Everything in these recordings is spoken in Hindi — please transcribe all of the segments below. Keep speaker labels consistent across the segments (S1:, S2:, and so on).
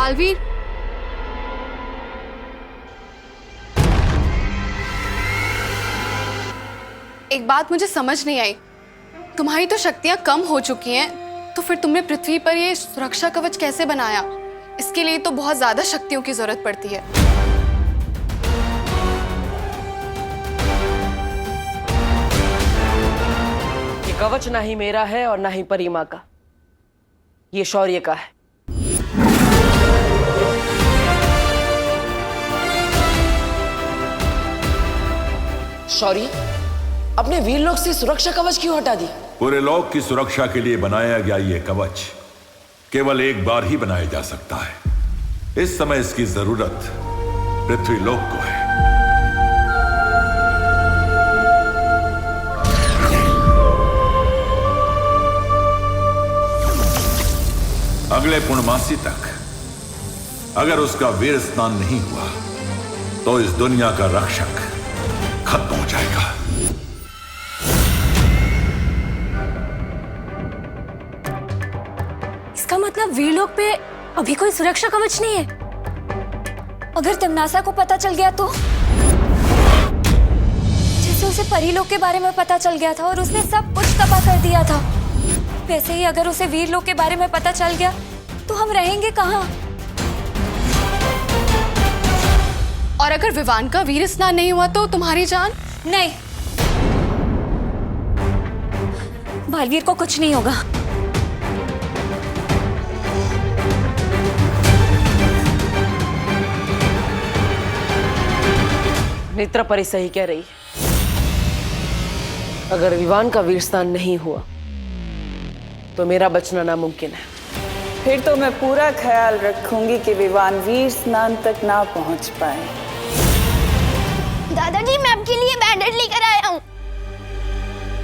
S1: बालवीर, एक बात मुझे समझ नहीं आई। तुम्हारी तो शक्तियां कम हो चुकी हैं, तो फिर तुमने पृथ्वी पर ये सुरक्षा कवच कैसे बनाया? इसके लिए तो बहुत ज्यादा शक्तियों की जरूरत पड़ती है।
S2: ये कवच ना ही मेरा है और ना ही परिमा का, ये शौर्य का है। शौर्य, अपने वीर लोग से सुरक्षा कवच क्यों हटा दी?
S3: पूरे लोक की सुरक्षा के लिए बनाया गया ये कवच केवल एक बार ही बनाया जा सकता है। इस समय इसकी जरूरत पृथ्वी लोक को है। अगले पूर्णमासी तक अगर उसका वीर स्नान नहीं हुआ तो इस दुनिया का रक्षक खत्म हो जाएगा।
S4: इसका मतलब वीरलोक पे अभी कोई सुरक्षा कवच नहीं है। अगर तमनासा को पता चल गया तो? जैसे उसे परीलोक के बारे में पता चल गया था और उसने सब कुछ तबाह कर दिया था, वैसे ही अगर उसे वीरलोक के बारे में पता चल गया तो हम रहेंगे कहाँ?
S1: और अगर विवान का वीर स्नान नहीं हुआ तो तुम्हारी जान?
S4: नहीं, बालवीर को कुछ नहीं होगा।
S2: नेत्रा परी सही कह रही है। अगर विवान का वीर स्नान नहीं हुआ तो मेरा बचना नामुमकिन है।
S5: फिर तो मैं पूरा ख्याल रखूंगी कि विवान वीर स्नान तक ना पहुंच पाए।
S6: दादाजी, मैं आपके लिए बैंडेज लेकर आया हूँ।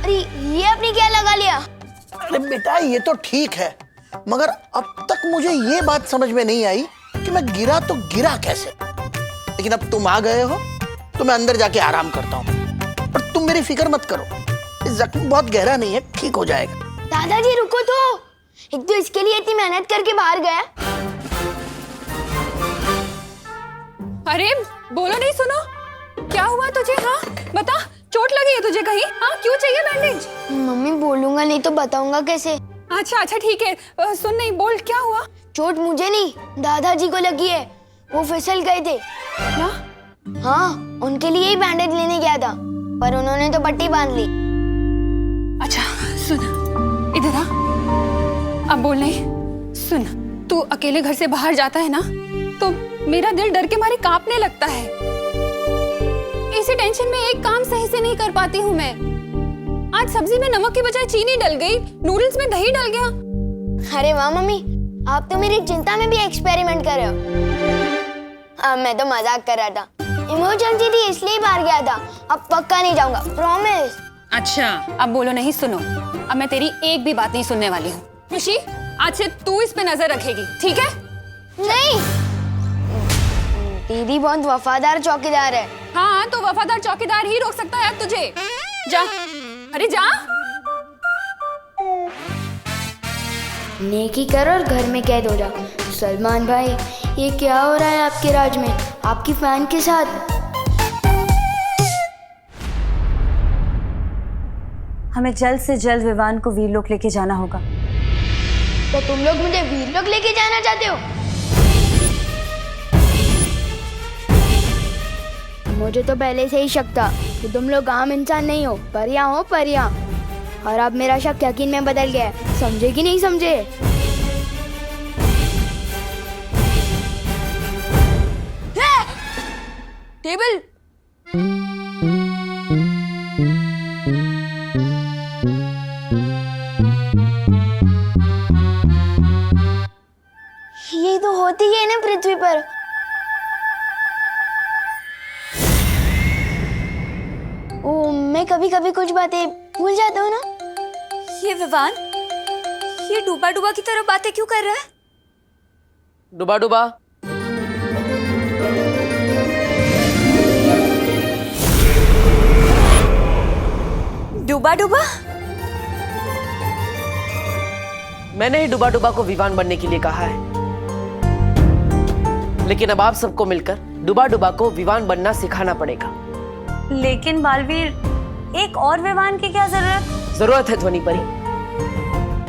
S6: अरे ये आपने क्या लगा लिया?
S7: अरे बेटा, ये तो ठीक है, मगर अब तक मुझे ये बात समझ में नहीं आई कि मैं गिरा तो गिरा कैसे। लेकिन अब तुम आ गए हो तो मैं अंदर जाके आराम करता हूँ। और तुम मेरी फिक्र मत करो, इस जख्म बहुत गहरा नहीं है, ठीक हो जाएगा।
S6: दादाजी रुको तो, एक तो इसके लिए इतनी मेहनत करके बाहर गया।
S1: अरे बोलो नहीं, सुनो क्या हुआ तुझे? हाँ बता, चोट लगी है तुझे कहीं? हाँ क्यों चाहिए बैंडेज?
S6: मम्मी बोलूंगा नहीं तो बताऊंगा कैसे?
S1: अच्छा अच्छा ठीक है, सुन, नहीं बोल, क्या हुआ?
S6: चोट मुझे नहीं, दादाजी को लगी है। वो फिसल गए थे।
S1: क्या?
S6: हाँ, उनके लिए ही बैंडेज लेने गया था, पर उन्होंने तो पट्टी बांध ली।
S1: अच्छा सुन, इधर आ। अब बोल नहीं, सुन, तू अकेले घर से बाहर जाता है ना तो मेरा दिल डर के मारे कांपने लगता है। इसी टेंशन में एक काम सही से नहीं कर पाती हूँ मैं। आज सब्जी में नमक की बजाय चीनी डल गई, नूडल्स में दही डल गया।
S6: अरे वाह मम्मी, आप तो मेरी चिंता में भी एक्सपेरिमेंट कर रहे हो। मैं तो मजाक कर रहा था, इमरजेंसी थी इसलिए बाहर गया था। अब पक्का नहीं जाऊंगा, प्रॉमिस।
S1: अच्छा अब बोलो नहीं, सुनो, अब मैं तेरी एक भी बात नहीं सुनने वाली हूँ। खुशी, आज से तू इस पे नजर रखेगी, ठीक है?
S6: नहीं, दीदी बहुत वफादार चौकीदार है।
S1: हाँ तो वफादार चौकीदार ही रोक सकता है अब तुझे। जा, अरे जा।
S6: नेकी कर और घर में कैद हो जा। सलमान भाई, ये क्या हो रहा है आपके राज में, आपकी फैन के साथ?
S4: हमें जल्द से जल्द विवान को वीरलोक लेके जाना होगा।
S6: तो तुम लोग मुझे वीरलोक लेके जाना चाहते हो? मुझे तो पहले से ही शक था कि तुम लोग आम इंसान नहीं हो, परियां हो परियां। और अब मेरा शक यकीन में बदल गया है, समझे कि नहीं समझे?
S1: टेबल।
S6: ये तो होती है ना पृथ्वी पर। ओ, मैं कभी कभी कुछ बातें भूल जाता हूँ ना।
S4: ये विवान, ये डूबा डूबा की तरह बातें क्यों कर रहा है?
S2: डुबा डुबा,
S4: डूबा डूबा?
S2: मैंने ही डुबा डुबा को विवान बनने के लिए कहा है। लेकिन अब आप सबको मिलकर डुबा डुबा को विवान बनना सिखाना पड़ेगा।
S4: लेकिन बालवीर, एक और विवान की क्या
S2: जरूरत है ध्वनि परी,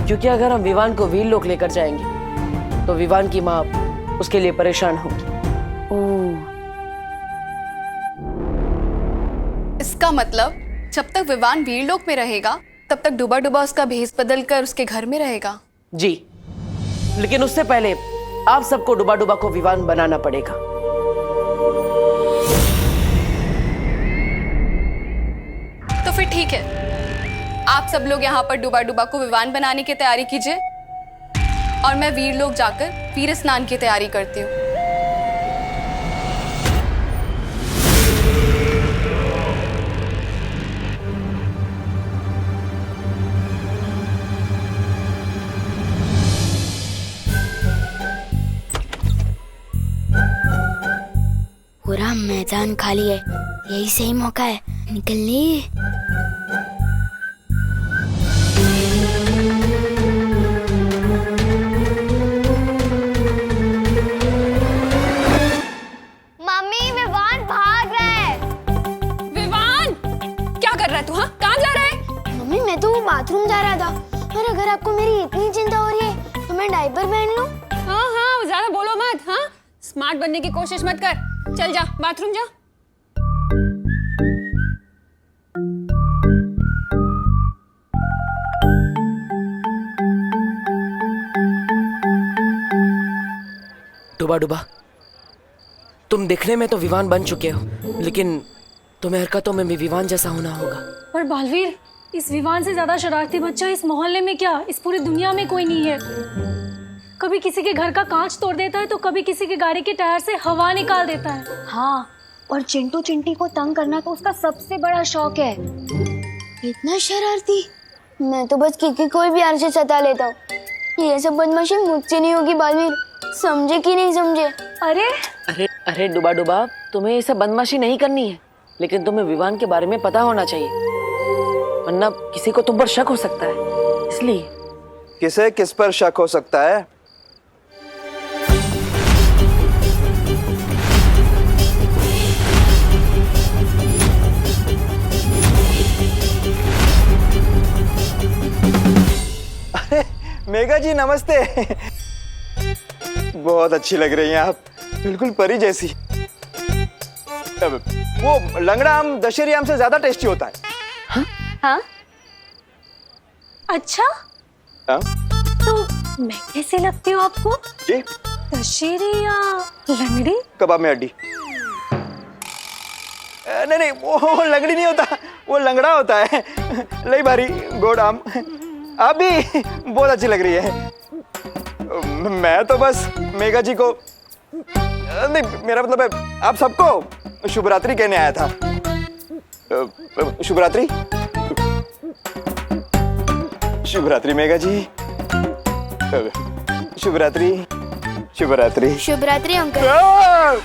S2: क्योंकि अगर हम विवान को वीर लोक लेकर जाएंगे तो विवान की माँ उसके लिए परेशान होगी।
S1: इसका मतलब जब तक विवान वीरलोक में रहेगा तब तक डुबा डुबा उसका भेष बदल कर उसके घर में रहेगा।
S2: जी, लेकिन उससे पहले आप सबको डुबा डुबा को विवान बनाना पड़ेगा।
S1: तो फिर ठीक है, आप सब लोग यहाँ पर डुबा डुबा को विवान बनाने की तैयारी कीजिए और मैं वीरलोक जाकर वीर स्नान की तैयारी करती हूँ।
S6: पूरा मैदान खाली है, यही सही मौका है निकलने। मम्मी, विवान भाग रहा है।
S1: विवान, क्या कर रहा है तू? हाँ, कहाँ जा रहा है?
S6: मम्मी, मैं तो बाथरूम जा रहा था, और अगर आपको मेरी इतनी चिंता हो रही है तो मैं डायपर पहन लूं?
S1: हाँ हाँ, ज्यादा बोलो मत। हाँ, स्मार्ट बनने की कोशिश मत कर। चल जा, बाथरूम जा।
S2: डुबा डुबा, तुम दिखने में तो विवान बन चुके हो, लेकिन तुम्हें हरकतों में भी विवान जैसा होना होगा।
S8: पर बालवीर, इस विवान से ज्यादा शरारती बच्चा इस मोहल्ले में क्या, इस पूरी दुनिया में कोई नहीं है। कभी किसी के घर का कांच तोड़ देता है तो कभी किसी के गाड़ी के टायर से हवा निकाल देता है।
S4: हाँ, और चिंटू चिंटी को तंग करना तो उसका सबसे बड़ा शौक है।
S6: इतना शरारती? मैं तो बस किकी कोई भी आर से सता लेता हूँ। ये सब बदमाशी मुझसे नहीं होगी बालवीर, समझे कि नहीं समझे?
S4: अरे
S2: अरे अरे डुबा डुबा, तुम्हें ये सब बदमाशी नहीं करनी है, लेकिन तुम्हें विवान के बारे में पता होना चाहिए, वरना किसी को तुम पर शक हो सकता है। इसलिए
S9: किसे किस पर शक हो सकता है? अरे मेघा जी, नमस्ते। बहुत अच्छी लग रही हैं आप, बिल्कुल परी जैसी। वो लंगड़ा आम दशहरी आम से ज्यादा टेस्टी होता है।
S4: हाँ,
S8: अच्छा,
S9: हाँ?
S8: तो मैं कैसे लगती हूँ आपको?
S9: जी,
S8: दशहरी या लंगड़ी?
S9: कबाब में हड्डी। नहीं नहीं, वो लंगड़ी नहीं होता, वो लंगड़ा होता है। लई बारी गोड आम। आप भी बहुत अच्छी लग रही है। मैं तो बस मेघा जी को, नहीं, मेरा मतलब है आप सबको शुभ रात्रि कहने आया था। शुभ रात्रि। शुभ रात्रि मेघा जी। शुभ रात्रि। शुभ रात्रि।
S6: शुभ रात्रि अंकल।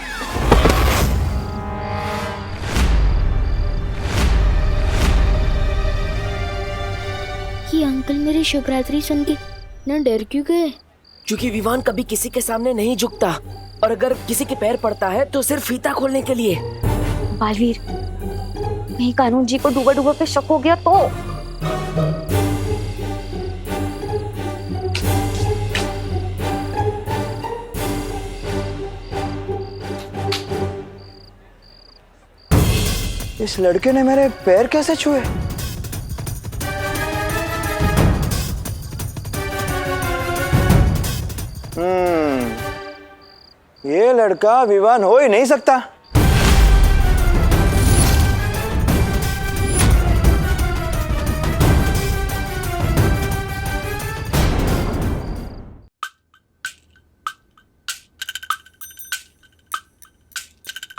S6: ये अंकल मेरी शुभ रात्रि सुन के ना डर क्यों गए?
S2: क्योंकि विवान कभी किसी के सामने नहीं झुकता, और अगर किसी के पैर पड़ता है तो सिर्फ फीता खोलने के लिए।
S4: बालवीर, कहीं कानून जी को डूबा डूबा पे शक हो गया तो?
S9: इस लड़के ने मेरे पैर कैसे छुए? ये लड़का विवान हो ही नहीं सकता।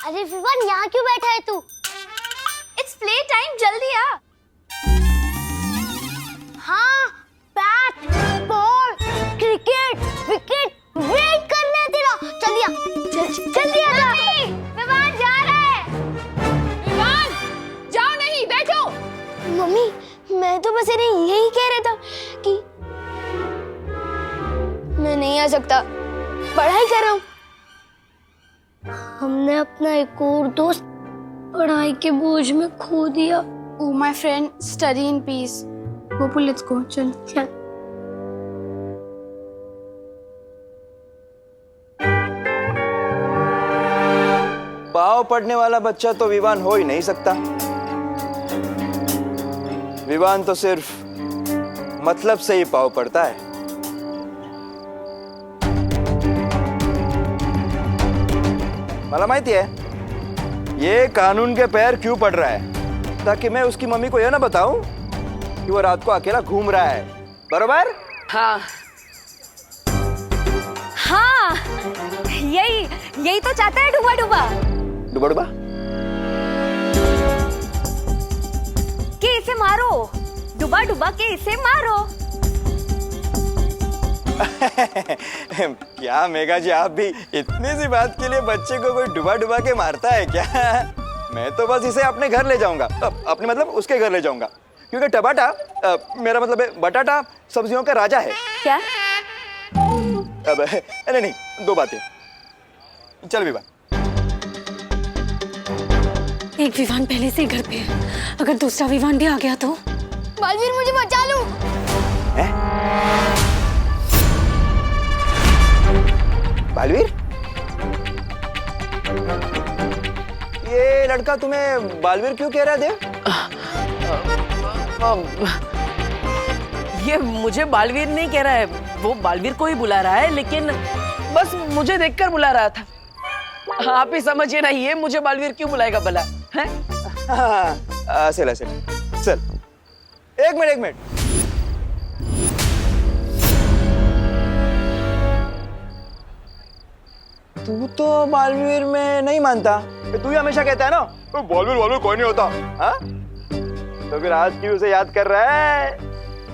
S6: अरे विवान, यहाँ क्यों बैठा है तू?
S4: इट्स प्ले टाइम, जल्दी आ।
S6: हाँ, bat, ball, cricket, wicket, wait करना है तेरा। जल्दी आ, जल्दी आ जा। विवान जा रहा है।
S1: विवान, जाओ नहीं, बैठो।
S6: मम्मी, मैं तो बस इन्हें यही कह रहा था कि मैं नहीं आ सकता, पढ़ाई कर रहा हूँ। हमने अपना एक और दोस्त पढ़ाई के बोझ में खो दिया।
S10: Oh, my friend, study in peace. Gopul, let's go. चल।
S6: चल।
S9: पाँव पड़ने वाला बच्चा तो विवान हो ही नहीं सकता। विवान तो सिर्फ मतलब से ही पाँव पड़ता है। मला माहिती है ये कानून के पैर क्यों पड़ रहा है, ताकि मैं उसकी मम्मी को यह ना बताऊं कि वो रात को अकेला घूम रहा है, बरोबर?
S2: हाँ
S4: हाँ, यही तो चाहता है डूबा डूबा।
S9: डुबा डुबा
S4: कि इसे मारो, डूबा डूबा के इसे मारो।
S9: क्या मेघा जी, आप भी इतनी सी बात के लिए बच्चे को कोई डुबा डुबा के मारता है क्या? मैं तो बस इसे अपने घर ले जाऊंगा, अपने मतलब उसके घर ले जाऊंगा, क्योंकि टमाटा मेरा मतलब है बटाटा सब्जियों का राजा है।
S4: क्या?
S9: अब नहीं, दो बातें। चल विवान।
S8: एक विवान पहले से ही घर पे है, अगर दूसरा विवान भी आ गया तो?
S6: बालवीर, मुझे बचा लो।
S9: बालवीर, ये लड़का तुम्हें बालवीर क्यों कह रहा है देव?
S2: ये मुझे बालवीर नहीं कह रहा है, वो बालवीर को ही बुला रहा है, लेकिन बस मुझे देखकर बुला रहा था। आप ही समझिए ना, ये मुझे बालवीर क्यों बुलाएगा भला? हैं?
S9: चल चल, एक मिनट। तू तो बालवीर में नहीं मानता, तू ही हमेशा कहता है ना तो बालवीर कोई नहीं होता। हाँ, तो फिर आज क्यों उसे याद कर रहा है?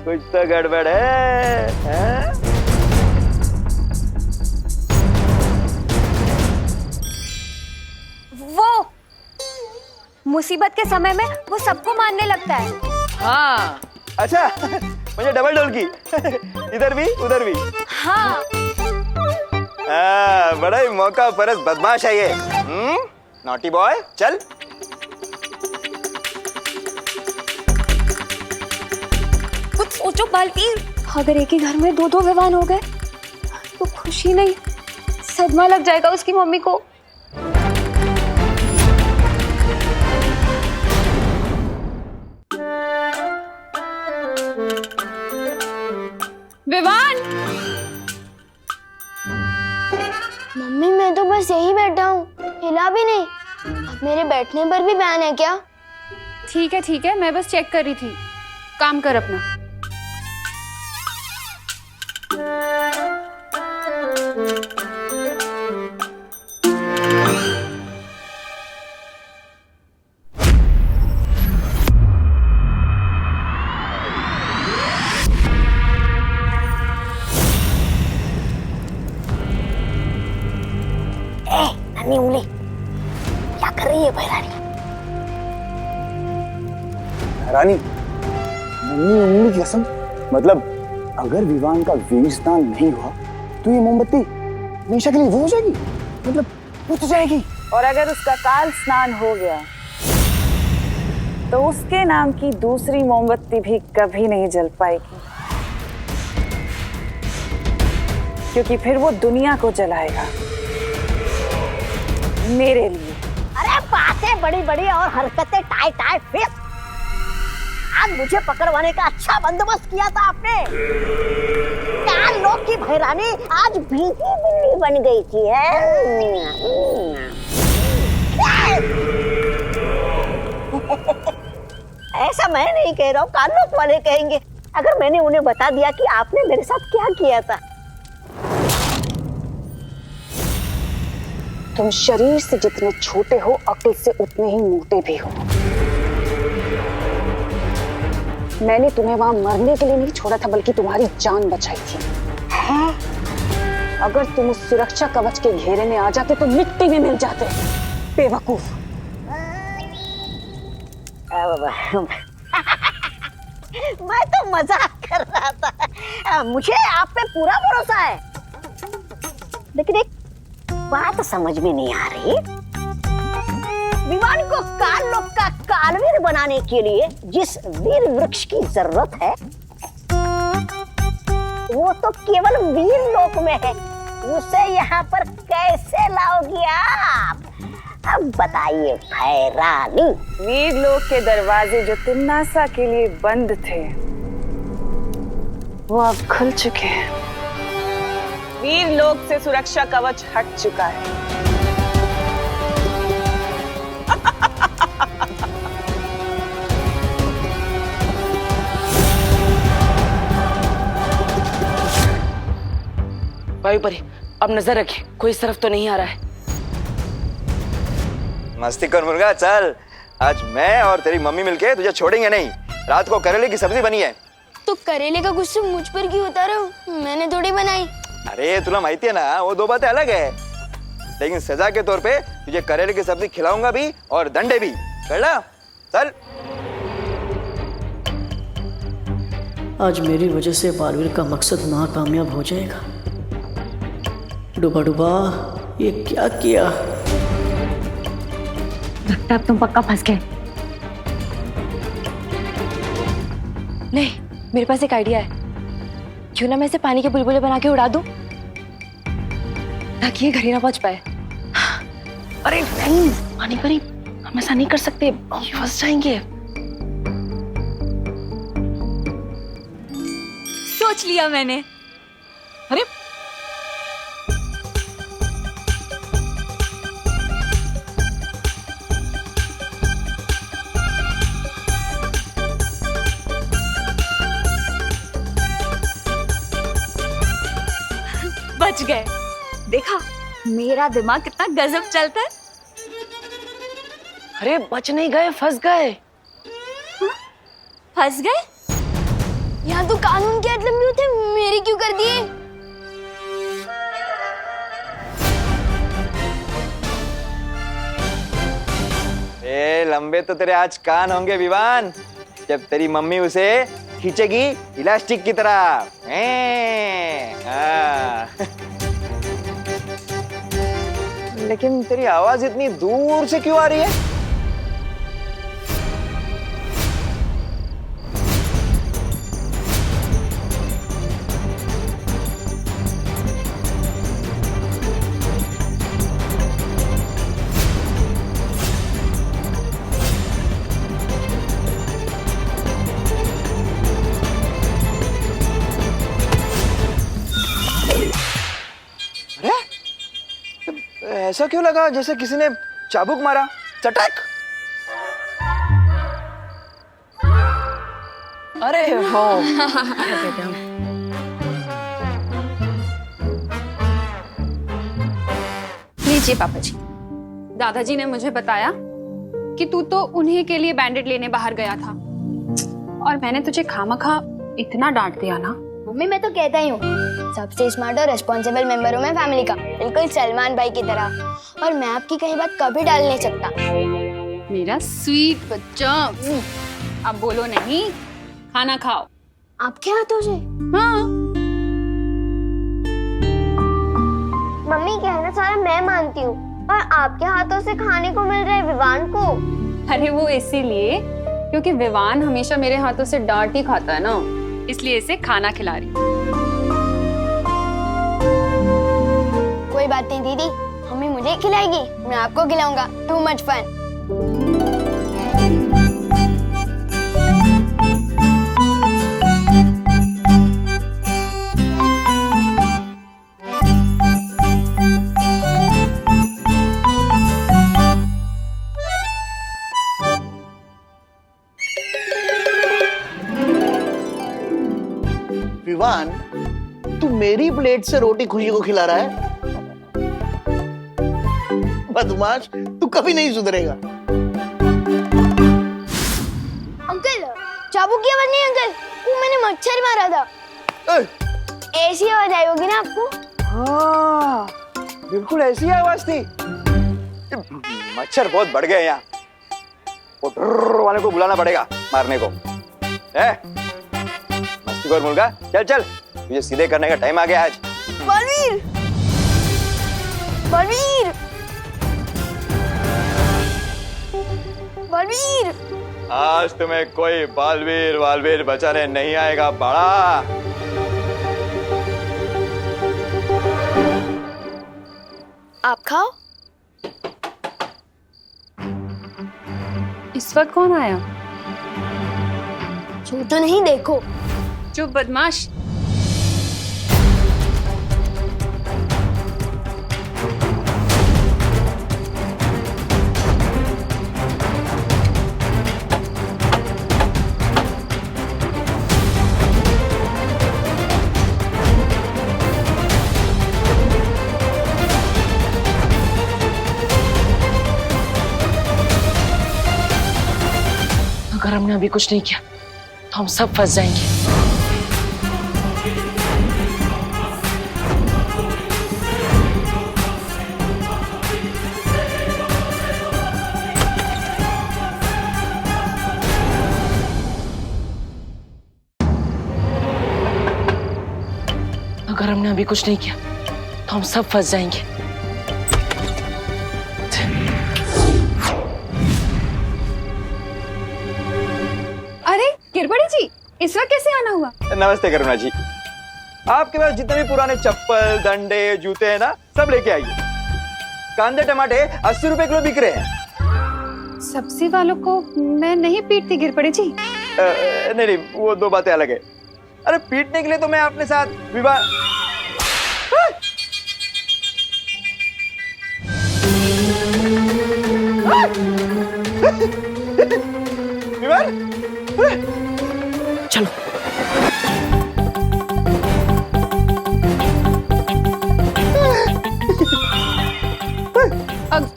S9: कुछ तो गड़बड़ है, हाँ?
S4: वो मुसीबत के समय में वो सबको मारने लगता है।
S2: हाँ।
S9: अच्छा, मुझे डबल डोल की। इधर भी उधर भी।
S4: हाँ।
S9: बड़ा ही मौका परस्त बदमाश है ये। नॉटी बॉय, चल।
S4: कुछ सोचो बालवीर, अगर एक ही घर में दो विवान हो गए तो खुशी नहीं, सदमा लग जाएगा उसकी मम्मी को।
S1: विवान!
S6: मम्मी, मैं तो बस यही बैठा हूँ, हिला भी नहीं। अब मेरे बैठने पर भी बैन है क्या?
S1: ठीक है, मैं बस चेक कर रही थी। काम कर अपना।
S6: नन्ही उंगली, क्या कर रही है भैरानी?
S11: रानी, नन्ही उंगली की कसम, मतलब अगर विवान का वीर स्नान नहीं हुआ तो ये मोमबत्ती हमेशा के लिए वो हो जाएगी, मतलब बुझ जाएगी।
S5: और अगर उसका काल स्नान हो गया तो उसके नाम की दूसरी मोमबत्ती भी कभी नहीं जल पाएगी, क्योंकि फिर वो दुनिया को जलाएगा मेरे लिए।
S6: अरे बातें बड़ी बड़ी और हरकतें टाइट टाइट फिर। आज मुझे पकड़वाने का अच्छा बंदोबस्त किया था आपने। क्या लोग की भैरानी आज भीगी बिल्ली बन गई थी है? ऐसा मैं नहीं कह रहा हूँ, कानून वाले कहेंगे अगर मैंने उन्हें बता दिया कि आपने मेरे साथ क्या किया था।
S12: तुम शरीर से जितने छोटे हो, अक्ल से उतने ही मोटे भी हो। मैंने तुम्हें वहां मरने के लिए नहीं छोड़ा था, बल्कि तुम्हारी जान बचाई थी। अगर तुम उस सुरक्षा कवच के घेरे में आ जाते तो मिट्टी में मिल जाते। बेवकूफ।
S6: मैं तो मजाक कर रहा था, मुझे आप पे पूरा भरोसा है, लेकिन एक बात समझ में नहीं आ रही। विवान को काल लोक का कालवीर बनाने के लिए जिस वीर वृक्ष की जरूरत है वो तो केवल वीर लोक में है, उसे यहाँ पर कैसे लाओगी आप? अब बताइए भैरानी।
S5: वीर लोक के दरवाजे जो तिम्नासा के लिए बंद थे वो अब खुल चुके हैं। वीर लोक से सुरक्षा कवच हट चुका है।
S2: वायु परी, अब नजर रखे, कोई इस तरफ तो नहीं आ रहा है।
S9: मस्ती कर मुर्गा, चल। आज मैं और तेरी मम्मी मिलके तुझे छोड़ेंगे नहीं। रात को करेले की सब्जी बनी है।
S10: तो करेले का गुस्सा मुझ पर क्यों उतारा हो? मैंने थोड़ी बनाई।
S9: अरे तुला माहिती है ना, वो दो बातें अलग है। लेकिन सजा के तौर पे तुझे करेले की सब्जी खिलाऊंगा भी और डंडे भी। चल चल।
S13: आज मेरी वजह से बालवीर का मकसद नाकामयाब हो जाएगा। डूबा डूबा, ये क्या किया?
S4: लगता है अब तुम पक्का फंस गए। नहीं, मेरे पास एक आइडिया है। क्यों ना मैं इसे पानी के बुलबुले बना के उड़ा दूं, ताकि ये घर ही ना पहुंच पाए।
S2: अरे नहीं, पानी परी, हम ऐसा नहीं कर सकते, फंस जाएंगे।
S4: सोच लिया मैंने।
S2: अरे
S4: बच गए। देखा, मेरा दिमाग कितना गजब चलता है।
S2: अरे बच नहीं गए, फंस गए।
S4: फंस गए?
S10: यहाँ तो कानून के हद लंबे होते, मेरी क्यों कर दिए?
S9: ए लंबे तो तेरे आज कान होंगे विवान, जब तेरी मम्मी उसे खींचेगी इलास्टिक की तरह। लेकिन तेरी आवाज इतनी दूर से क्यों आ रही है? ऐसा क्यों लगा जैसे किसी ने चाबुक मारा? चटक।
S2: अरे हो।
S1: लीजिए पापा जी, दादाजी ने मुझे बताया कि तू तो उन्हीं के लिए बैंडेड लेने बाहर गया था और मैंने तुझे खामखा इतना डांट दिया ना।
S10: मम्मी, मैं तो कहता ही हूँ, सबसे स्मार्ट और रिस्पॉन्सिबल मेंबर हूँ मैं फैमिली का, बिल्कुल सलमान भाई की तरह। और मैं आपकी कहीं बात कभी डाल नहीं सकता।
S1: मेरा स्वीट बच्चा। अब बोलो नहीं, खाना खाओ।
S10: आपके हाथों से?
S1: हाँ।
S10: मम्मी, कहना सारा मैं मानती हूँ, और आपके हाथों से खाने को मिल रहा है विवान को।
S1: अरे वो इसीलिए क्योंकि विवान हमेशा मेरे हाथों से डांट ही खाता है ना, इसलिए इसे खाना खिला रही।
S10: कोई बात नहीं दीदी, मम्मी मुझे खिलाएगी, मैं आपको खिलाऊंगा। Too much fun.
S7: विवान, तू मेरी प्लेट से रोटी खुशी को खिला रहा है? बदमाश, तू कभी नहीं सुधरेगा।
S10: अंकल, चाबुक की आवाज नहीं अंकल, वो मैंने मच्छर मारा था। ऐसी आवाज आई होगी ना आपको?
S9: हाँ, बिल्कुल ऐसी आवाज थी। मच्छर बहुत बढ़ गए यहाँ। वो ड्रर वाले को बुलाना पड़ेगा मारने को। मस्ती कर मुर्गा, चल चल, तुझे सीधे करने का टाइम आ गया आज।
S10: बालवीर, बलवीर, बलवीर,
S9: आज तुम्हें कोई बालवीर वालवीर बचाने नहीं आएगा बड़ा।
S10: आप खाओ।
S1: इस वक्त कौन आया?
S10: छू तो नहीं, देखो।
S1: चुप बदमाश।
S2: अगर हमने अभी कुछ नहीं किया तो हम सब फंस जाएंगे। अगर हमने अभी कुछ नहीं किया तो हम सब फंस जाएंगे।
S1: अरे गिरबड़ी जी, इस वक्त कैसे आना हुआ?
S9: नमस्ते करुणा जी, आपके पास जितने भी पुराने चप्पल डंडे जूते हैं ना, सब लेके आइए। कांदे टमाटे 80 रुपए किलो बिक रहे हैं।
S1: सब्जी वालों को मैं नहीं पीटती गिरबड़ी जी।
S9: नहीं नहीं, वो दो बातें अलग है। अरे पीटने के लिए तो मैं अपने साथ विवाह
S2: चलो।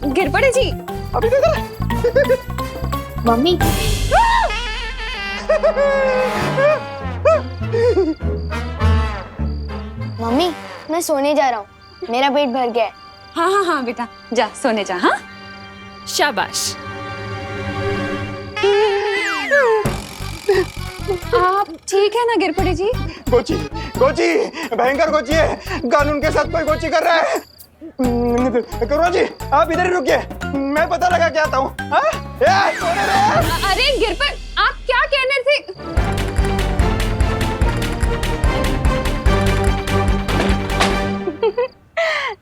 S1: गिरबड़ी जी,
S9: अभी तो
S10: मम्मी, मम्मी, मैं सोने जा रहा हूँ, मेरा पेट भर गया है।
S1: हाँ हाँ हाँ बेटा, जा सोने जा। हाँ, शाबाश। आप ठीक है ना गिरबड़ी जी?
S9: गोची, गोची, भयंकर गोची है। कानून के साथ कोई गोची कर रहा है। करुणा जी, आप इधर ही रुकिए, मैं पता लगा के आता हूँ।
S1: अरे गिरबड़, आप क्या कहने थे?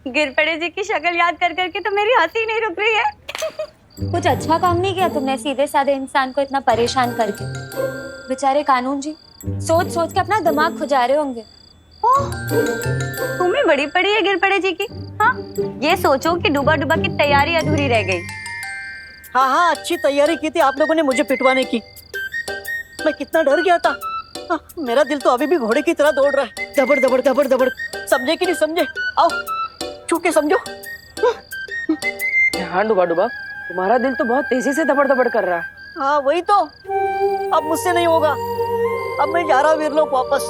S4: गिरपड़े जी की शक्ल याद कर करके तो मेरी हंसी नहीं रुक रही है। कुछ अच्छा काम नहीं किया तुमने सीधे साधे इंसान को इतना परेशान करके। बेचारे कानून जी सोच सोच के अपना दिमाग खुजा रहे होंगे। तुम्हें बड़ी पड़ी है गिरपड़े जी की। हाँ, ये सोचो कि डूबा डूबा की तैयारी अधूरी रह गई।
S13: हाँ हाँ, अच्छी तैयारी की थी आप लोगों ने मुझे पिटवाने की। मैं कितना डर गया था। हाँ, मेरा दिल तो अभी भी घोड़े की तरह दौड़ रहा है। दबड़ दबड़ दबड़ दबड़। समझे कि नहीं समझे? आओ छू के समझो।
S2: हाँ डुबा डुबा, तुम्हारा दिल तो बहुत तेजी से दबड़ दबड़ कर रहा है।
S13: हाँ वही तो, अब मुझसे नहीं होगा। अब मैं जा रहा हूँ वीरलोक वापस।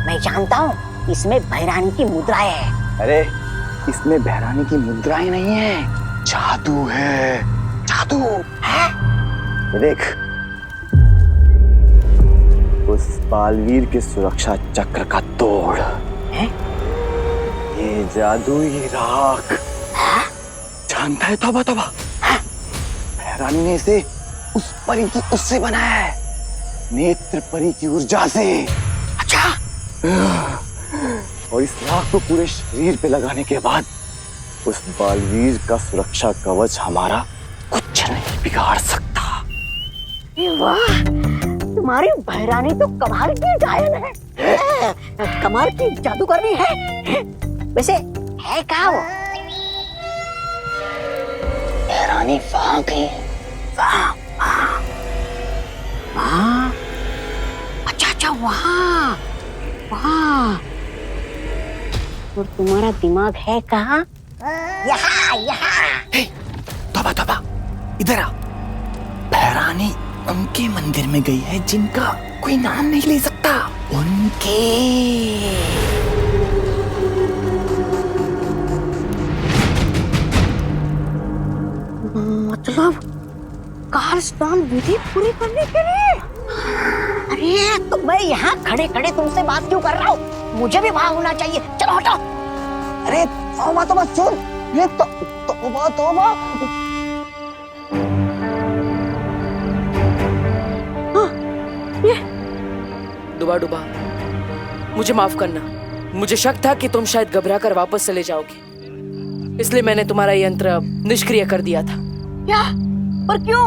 S6: मैं जानता हूँ इसमें भैरानी की मुद्राएं है।
S11: अरे इसमें भैरानी की मुद्राएं नहीं है, जादू है। जादू है? ये देख, उस बालवीर के सुरक्षा चक्र का तोड़ है? ये जादुई राख जानता है? तौबा तौबा, भैरानी ने इसे उस परी की उससे बनाया है, नेत्र परी की ऊर्जा से। अच्छा, और इस राख को पूरे शरीर पे लगाने के बाद उस बालवीर का सुरक्षा कवच हमारा कुछ नहीं बिगाड़ सकता।
S6: वाह, तुम्हारी भैरानी तो कमाल की गायन है, कमाल की जादूगरनी है। वैसे है क्या वो?
S11: भैरानी वहां गई।
S6: वहाँ वहाँ, अच्छा अच्छा, वहाँ वहाँ। और तुम्हारा दिमाग है कहाँ? यहाँ यहाँ।
S7: तौबा तौबा, इधर आ। भैरानी उनके मंदिर में गई है जिनका कोई नाम नहीं ले सकता। उनके
S6: काल स्नान विधि पूरी करने के लिए। अरे तो मैं यहाँ खड़े खड़े तुमसे बात क्यों कर रहा हूँ? मुझे भी वहां होना चाहिए। चलो हटो। अरे तौबा तौबा, सुन ये तौबा तौबा।
S2: ये डुबा डुबा, मुझे माफ करना। मुझे शक था कि तुम शायद घबरा कर वापस चले जाओगे, इसलिए मैंने तुम्हारा यंत्र निष्क्रिय कर दिया था।
S6: क्या? पर क्यों?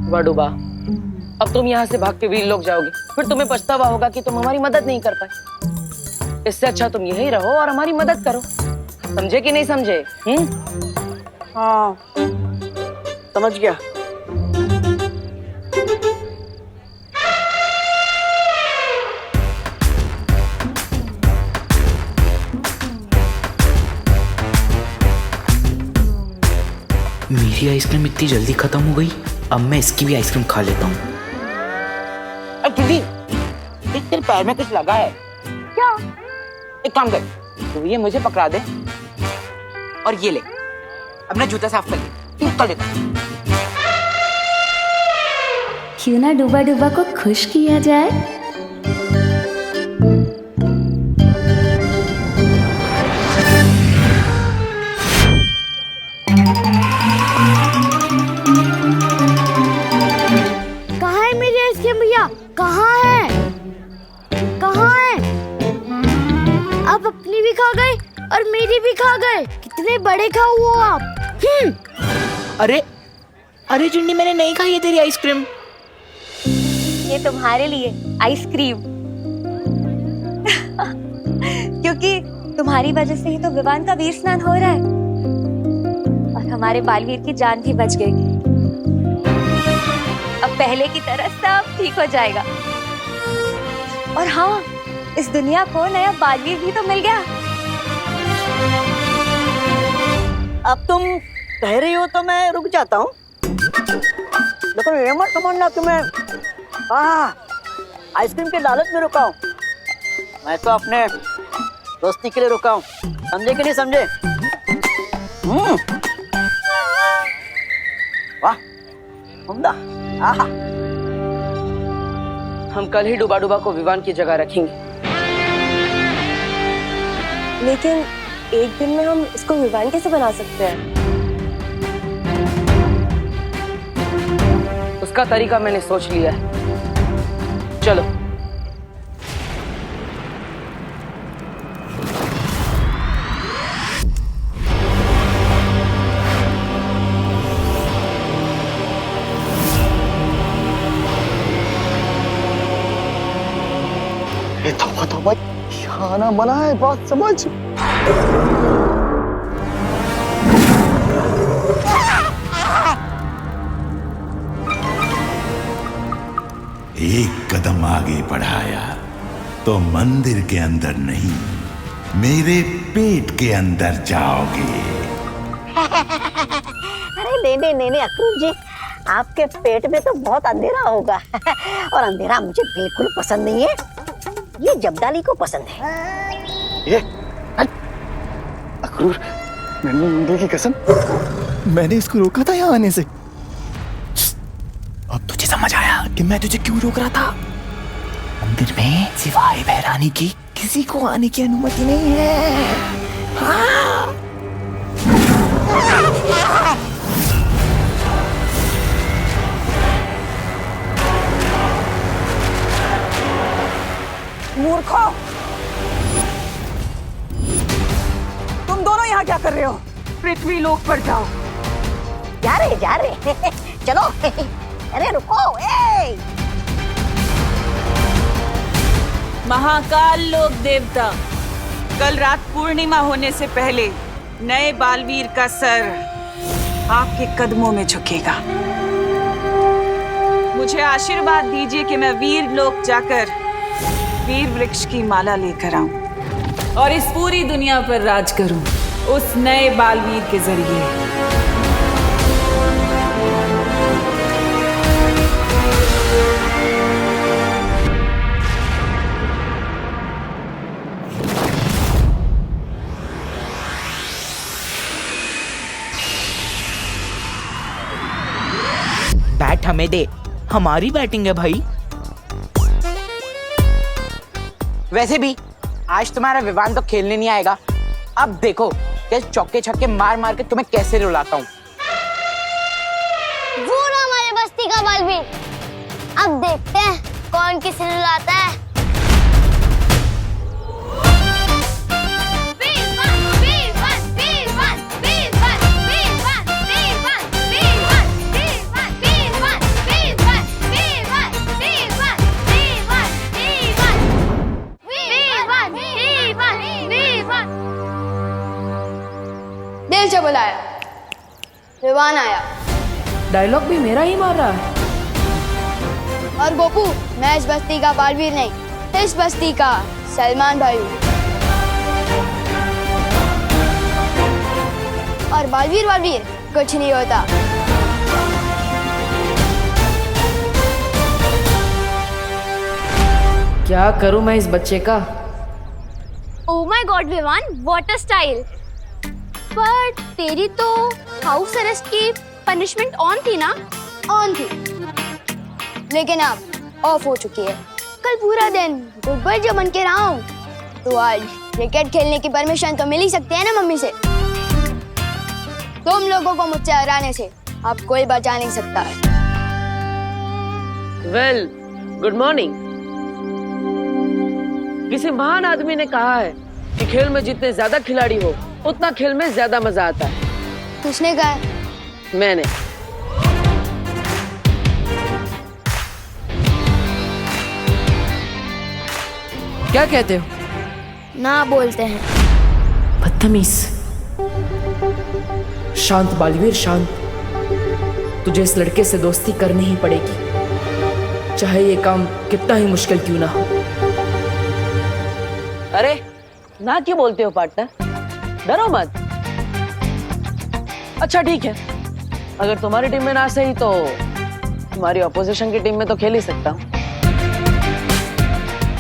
S2: डुबा डुबा, अब तुम यहाँ से भाग के वीर लोग जाओगे, फिर तुम्हें पछतावा होगा कि तुम हमारी मदद नहीं कर पाए। इससे अच्छा तुम यहीं रहो और हमारी मदद करो। समझे कि नहीं समझे?
S13: हाँ, समझ गया।
S14: मेरी आइसक्रीम इतनी जल्दी खत्म हो गई, अब मैं इसकी भी आइसक्रीम खा लेता हूँ।
S13: दीदी, तेरे पैर में कुछ लगा है
S6: क्या?
S13: एक काम कर, तू ये मुझे पकड़ा दे और ये ले, अपना जूता साफ कर ले। निकल लेता।
S4: क्यों ना डूबा डूबा को खुश किया जाए?
S6: कहाँ है मेरी आइसक्रीम भैया? कहाँ है? कहाँ है? आप अपनी भी खा गए और मेरी भी खा गए। कितने बड़े खाओ हो आप।
S14: अरे अरे चिंडी, मैंने नहीं खाई है तेरी आइसक्रीम।
S4: ये तुम्हारे लिए आइसक्रीम। क्योंकि तुम्हारी वजह से ही तो विवान का वीर स्नान हो रहा है और हमारे बालवीर की जान भी बच गई। अब पहले की तरह सब ठीक हो जाएगा। और हाँ, इस दुनिया को नया बालवीर भी तो मिल गया।
S13: अब तुम कह रही हो तो मैं रुक जाता हूँ, लेकिन ये मत समझना कि मैं आइसक्रीम के लालच में रुका हूँ। मैं तो अपने दोस्ती के लिए रुका हूँ। समझे कि नहीं समझे? वाह, उम्दा।
S2: हम कल ही डुबा डुबा को विवान की जगह रखेंगे।
S4: लेकिन एक दिन में हम इसको विवान कैसे बना सकते हैं?
S2: उसका तरीका मैंने सोच लिया है। चलो।
S7: ये तौबा तौबा, खाना बना है, बात समझ।
S3: एक कदम आगे बढ़ाया तो मंदिर के अंदर नहीं, मेरे पेट के अंदर जाओगे।
S6: अरे नहीं अक्रूर जी, आपके पेट में तो बहुत अंधेरा होगा और अंधेरा मुझे बिल्कुल पसंद नहीं है। ये जब्दाली को पसंद है।
S9: ये अक्रूर, मंदिर की कसम, मैंने इसको रोका था यहाँ आने से।
S14: अब तुझे समझ आया कि मैं तुझे क्यों रोक रहा था? मंदिर में सिवाय बहरानी की किसी को आने की अनुमति नहीं है। हाँ।
S12: मूर्खों, तुम दोनों यहाँ क्या कर रहे हो? पृथ्वी लोक पर जाओ।
S6: जा रहे चलो। अरे रुको।
S5: महाकाल लोक देवता, कल रात पूर्णिमा होने से पहले नए बालवीर का सर आपके कदमों में झुकेगा। मुझे आशीर्वाद दीजिए कि मैं वीर लोक जाकर वीर वृक्ष की माला लेकर आऊं और इस पूरी दुनिया पर राज करूं उस नए बालवीर के जरिए।
S14: बैट हमें दे, हमारी बैटिंग है भाई। वैसे भी आज तुम्हारा विवान तो खेलने नहीं आएगा। अब देखो कि चौके छक्के मार मार के तुम्हें कैसे रुलाता हूँ।
S10: वो रहा हमारे बस्ती का बालवीर। अब देखते हैं कौन किसे रुलाता है। दिल से बुलाया, विवान आया।
S2: डायलॉग भी मेरा ही मार रहा है।
S10: और गोपू, मैं इस बस्ती का बालवीर नहीं, इस बस्ती का सलमान भाई हूँ। और बालवीर बालवीर कुछ नहीं होता।
S2: क्या करूं मैं इस बच्चे का?
S10: Oh my god Vivaan, what a style. पर तेरी तो हाउस अरेस्ट की पनिशमेंट ऑन थी ना? ऑन थी, लेकिन अब ऑफ हो चुकी है। कल पूरा दिन गुड बॉय जो बन के रहा हूँ, तो आज क्रिकेट खेलने की परमिशन तो मिल ही सकती है ना मम्मी से। तुम लोगों को मुझसे हराने से अब कोई बचा नहीं सकता है।
S2: Well, good morning. किसी महान आदमी ने कहा है कि खेल में जितने ज्यादा खिलाड़ी हो उतना खेल में ज्यादा मजा आता है।
S10: किसने कहा?
S2: मैंने। क्या कहते हो?
S10: ना बोलते हैं।
S2: बदतमीज। शांत बालवीर, शांत। तुझे इस लड़के से दोस्ती करनी ही पड़ेगी, चाहे ये काम कितना ही मुश्किल क्यों ना हो। अरे ना क्यों बोलते हो पार्टनर? डरो मत। अच्छा ठीक है, अगर तुम्हारी टीम में ना सही तो तुम्हारी ऑपोजिशन की टीम में तो खेल ही सकता हूँ।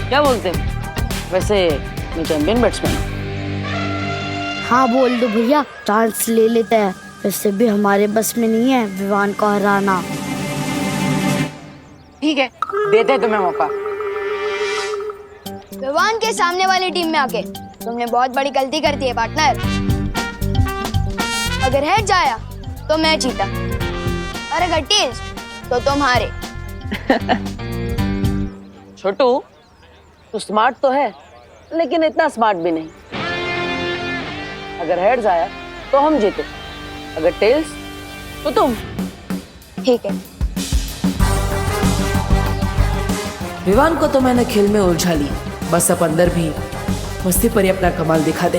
S2: क्या बोलते हो? वैसे मैं चैंपियन बैट्समैन हूँ।
S10: हाँ बोल दो भैया, चांस ले लेते हैं। वैसे भी हमारे बस में नहीं है विवान को हराना।
S14: ठीक है, देते हैं तुम्हें मौका।
S10: विवान के सामने वाली टीम में आके तुमने बहुत बड़ी गलती कर दी है पार्टनर। अगर हेड जाया तो मैं जीता, और अगर टेल्स तो तुम हारे।
S2: छोटू, तू स्मार्ट तो है, लेकिन इतना स्मार्ट भी नहीं। अगर हेड्स आया तो हम जीते, अगर टेल्स तो तुम।
S10: ठीक है।
S2: विवान को तो मैंने खेल में उलझा लिया, बस अब अंदर भी मस्ती पर ही अपना कमाल दिखा दे।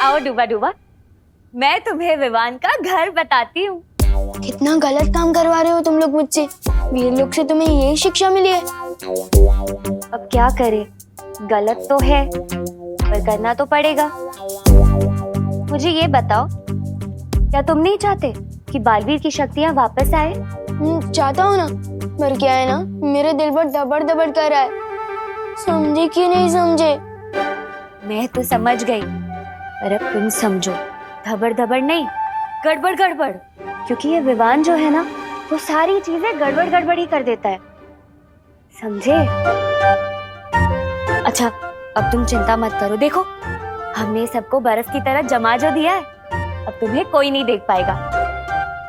S4: आओ डूबा डूबा, मैं तुम्हें विवान का घर बताती हूँ।
S10: कितना गलत काम करवा रहे हो तुम लोग मुझसे। मेरे लोग से तुम्हें यही शिक्षा मिली है।
S4: अब क्या करे, गलत तो है पर करना तो पड़ेगा। मुझे ये बताओ, क्या तुम नहीं चाहते कि बालवीर की शक्तियाँ वापस आए?
S10: चाहता हूँ ना, पर क्या है ना, मेरे दिल पर दबड़ दबड़ कर रहा है। समझे कि नहीं समझे?
S4: मैं तो समझ गई, पर अब तुम समझो। धबड़ धबड़ नहीं, गड़बड़ गड़बड़। क्योंकि ये विवान जो है ना, वो सारी चीजें गड़बड़ गड़बड़ ही कर देता है, समझे? अच्छा, अब तुम चिंता मत करो। देखो, हमने सबको बर्फ की तरह जमा जो दिया है, अब तुम्हें कोई नहीं देख पाएगा।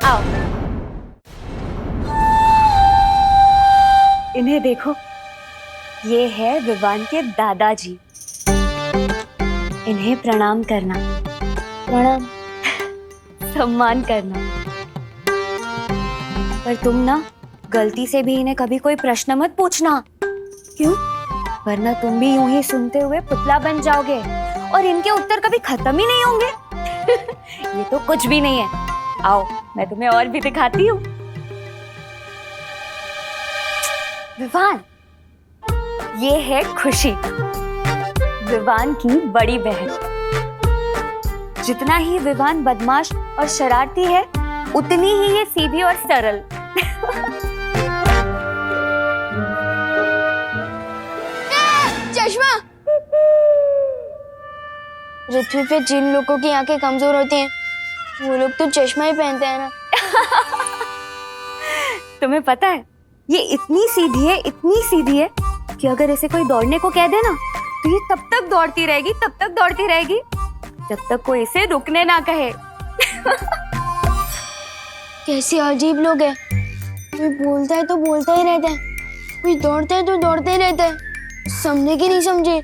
S4: आओ, इन्हें देखो, ये है विवान के दादाजी। इन्हें प्रणाम करना।
S10: प्रणाम।
S4: सम्मान करना। पर तुम ना गलती से भी इन्हें कभी कोई प्रश्न मत पूछना। क्यों? वरना तुम भी यूं ही सुनते हुए पुतला बन जाओगे और इनके उत्तर कभी खत्म ही नहीं होंगे। ये तो कुछ भी नहीं है। आओ, मैं तुम्हें और भी दिखाती हूँ। विवान, ये है खुशी, विवान की बड़ी बहन। जितना ही विवान बदमाश और शरारती है, उतनी ही ये सीधी और सरल।
S10: चश्मा। पृथ्वी पे जिन लोगों की आंखें कमजोर होती हैं, वो लोग तो चश्मा ही पहनते हैं ना।
S4: तुम्हें पता है, ये इतनी सीधी है कि अगर इसे कोई दौड़ने को कह दे ना, तो ये तब तक दौड़ती रहेगी जब तक कोई इसे रुकने ना कहे।
S10: कैसे अजीब लोग हैं। कोई बोलता है तो बोलता ही रहता है, कोई दौड़ता है तो दौड़ते ही रहता है। समझे कि नहीं समझे?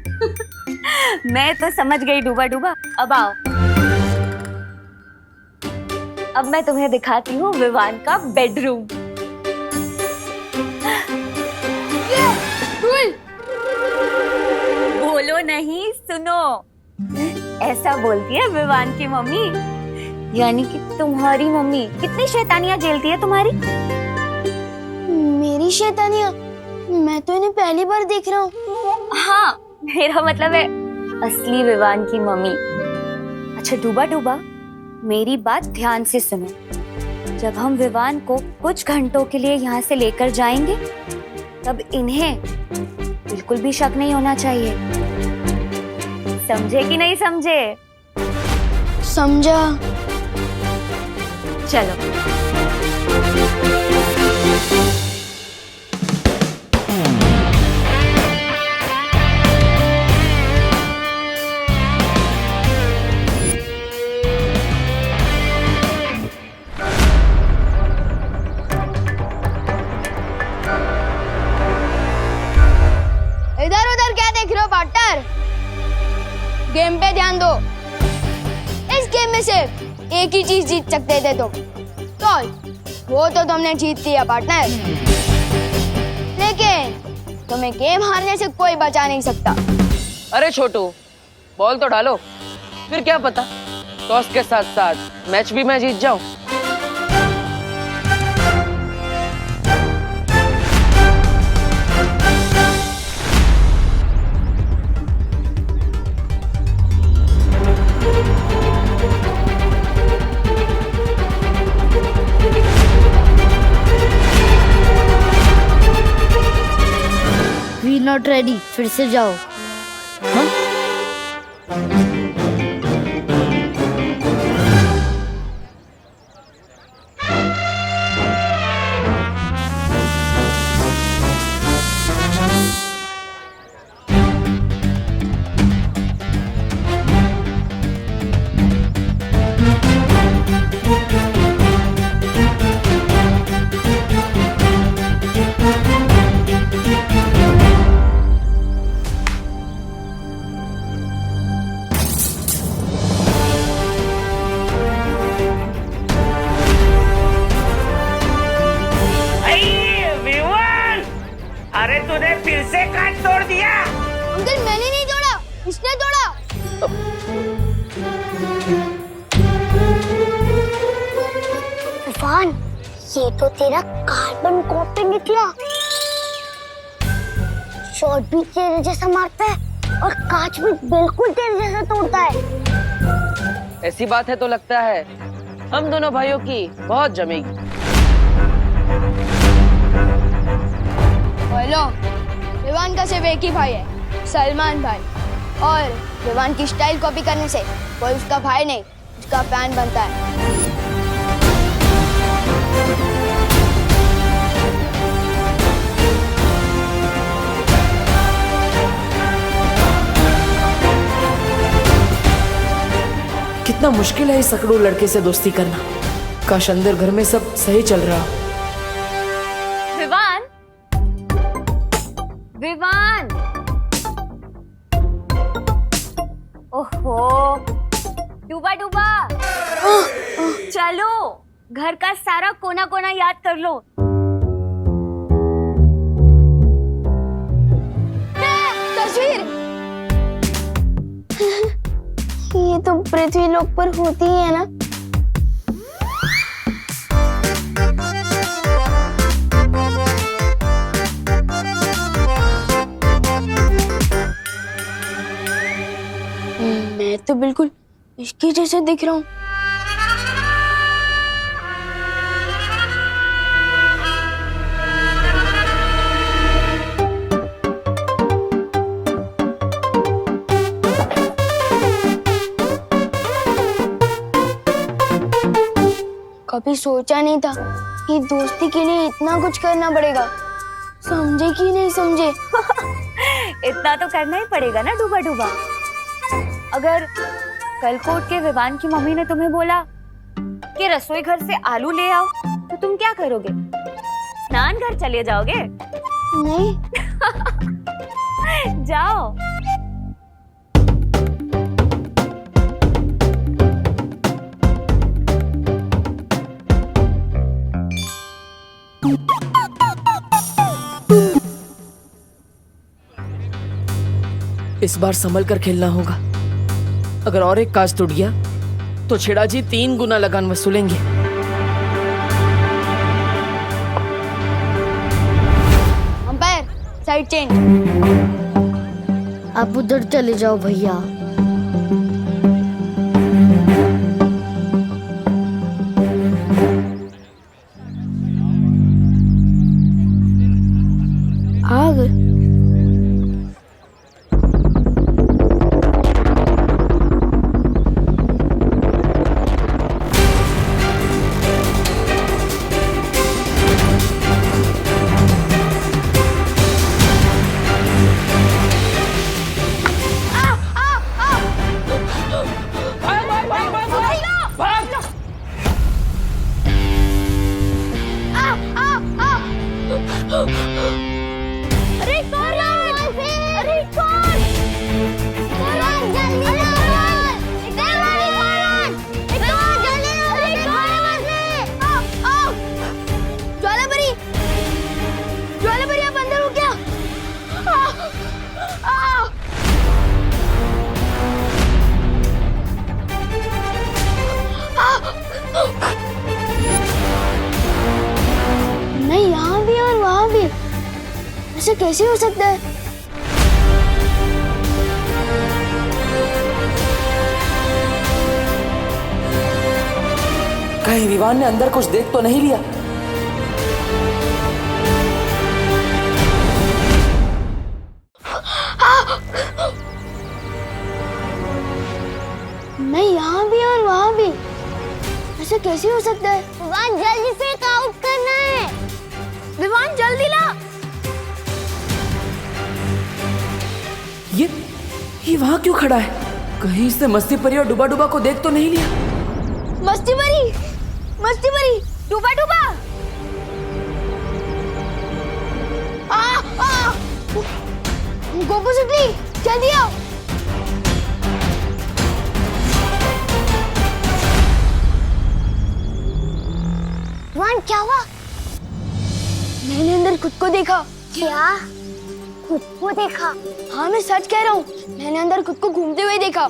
S4: मैं तो समझ गई डूबा। अब आओ, अब मैं तुम्हें दिखाती हूँ विवान का बेडरूम। बोलो नहीं, सुनो। ऐसा बोलती है विवान की मम्मी, यानी कि तुम्हारी मम्मी। कितनी शैतानियां झेलती है तुम्हारी?
S10: मेरी शैतानियां? मैं तो इन्हें पहली बार देख रहा हूँ।
S4: हाँ, मेरा मतलब है असली विवान की मम्मी। अच्छा डूबा, मेरी बात ध्यान से सुनो। जब हम विवान को कुछ घंटों के लिए यहाँ से लेकर जाएंगे, तब इन्हें बिल्कुल भी शक नहीं होना चाहिए। समझे कि नहीं समझे?
S10: समझा।
S4: चलो।
S10: इधर उधर क्या देख रहे हो पार्टनर? गेम पे ध्यान दो। इस गेम में सिर्फ एक ही चीज जीत सकते थे तुम। तो वो तो तुमने जीत लिया पार्टनर, लेकिन तुम्हें गेम हारने से कोई बचा नहीं सकता।
S2: अरे छोटू, बॉल तो डालो, फिर क्या पता टॉस के साथ साथ मैच भी मैं जीत जाऊं।
S10: वी नॉट रेडी, फिर से जाओ।
S15: अरे तूने फिर से कांच तोड़ दिया।
S10: अंकल मैंने नहीं तोड़ा, इसने तोड़ा। तूफान, ये तो तेरा कार्बन कॉपी निकला। शॉट भी तेरे जैसा मारता है और कांच भी बिल्कुल तेरे जैसा तोड़ता है।
S2: ऐसी बात है तो लगता है हम दोनों भाइयों की बहुत जमेगी।
S10: हेलो, विवान का सिर्फ एक ही भाई है, सलमान भाई। और विवान की स्टाइल कॉपी करने से कोई उसका भाई नहीं, उसका फैन बनता है।
S2: कितना मुश्किल है इस अकड़ू लड़के से दोस्ती करना। काश अंदर घर में सब सही चल रहा।
S4: विवान, विवान, ओहो, डूबा डूबा, चलो घर का सारा कोना कोना याद कर लो।
S10: तस्वीर। ये तो पृथ्वी लोक पर होती ही है ना। मैं तो बिल्कुल इसकी जैसे दिख रहा हूँ। कभी सोचा नहीं था कि दोस्ती के लिए इतना कुछ करना पड़ेगा। समझे कि नहीं समझे?
S4: इतना तो करना ही पड़ेगा ना डूबा डूबा। अगर कल को उठ के विवान की मम्मी ने तुम्हें बोला कि रसोई घर से आलू ले आओ तो तुम क्या करोगे? स्नान घर चले जाओगे?
S10: नहीं।
S4: जाओ।
S2: इस बार संभल कर खेलना होगा। अगर और एक काज टूट गया तो छेड़ा जी 3 गुना लगान वसूलेंगे।
S10: Umpire, side change. आप उधर चले जाओ भैया। आ गए। नहीं, यहाँ भी और वहाँ भी। ऐसे कैसे हो सकता है?
S2: कहीं विवान ने अंदर कुछ देख तो नहीं लिया?
S10: नहीं, यहाँ भी और वहाँ भी। ऐसे कैसे हो सकता है? विवान जल्दी से आउट करना है। विवान जल्दी ला।
S2: ये वहाँ क्यों खड़ा है? कहीं इसने मस्ती परी और डूबा डूबा को देख तो नहीं लिया?
S10: मस्ती परी, डूबा डूबा। गोपू शुक्ली, जल्दी आओ। विवान, क्या हुआ? मैंने अंदर खुद को देखा। क्या? खुद को देखा? हाँ, मैं सच कह रहा हूँ। मैंने अंदर खुद को घूमते हुए देखा।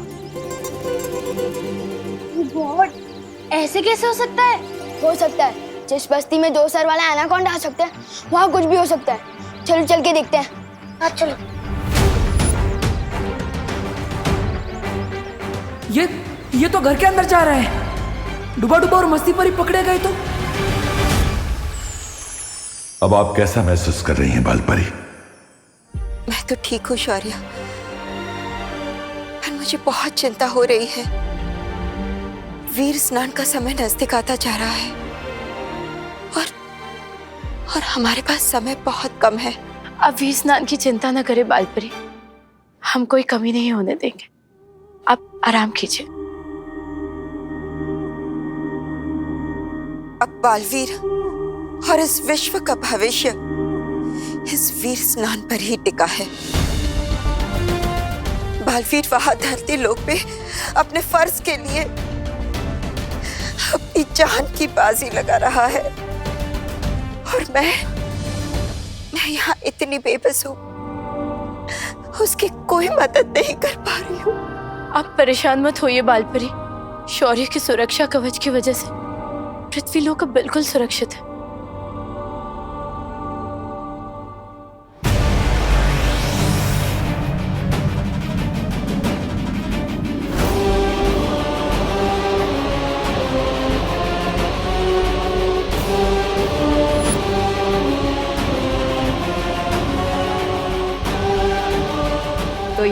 S10: गॉड, ऐसे कैसे हो सकता है? हो सकता है। जिस बस्ती में 2 सर वाला एनाकोंडा आ सकता है, वहाँ कुछ भी हो सकता है। चलो चल के देखते हैं। हाँ चलो।
S2: ये तो घर के अंदर जा रहा है। डूबा डूबा और मस्ती परी पकड़े गए तो?
S3: अब आप कैसा महसूस कर रही हैं बालपरी?
S16: मैं तो ठीक हूँ शौर्य, पर मुझे बहुत चिंता हो रही है। वीर स्नान का समय नजदीक आता जा रहा है और हमारे पास समय बहुत कम है।
S17: अब वीर स्नान की चिंता न करे बालपरी, हम कोई कमी नहीं होने देंगे। आप आराम कीजिए।
S16: अब बालवीर और इस विश्व का भविष्य इस वीर स्नान पर ही टिका है। बालवीर वहां धरती लोक पे अपने फर्ज के लिए अपनी जान की बाजी लगा रहा है और मैं यहाँ इतनी बेबस हूँ, उसकी कोई मदद नहीं कर पा रही हूँ।
S17: आप परेशान मत होइए बालपरी, शौर्य की सुरक्षा कवच की वजह से पृथ्वी लोक अब बिल्कुल सुरक्षित है।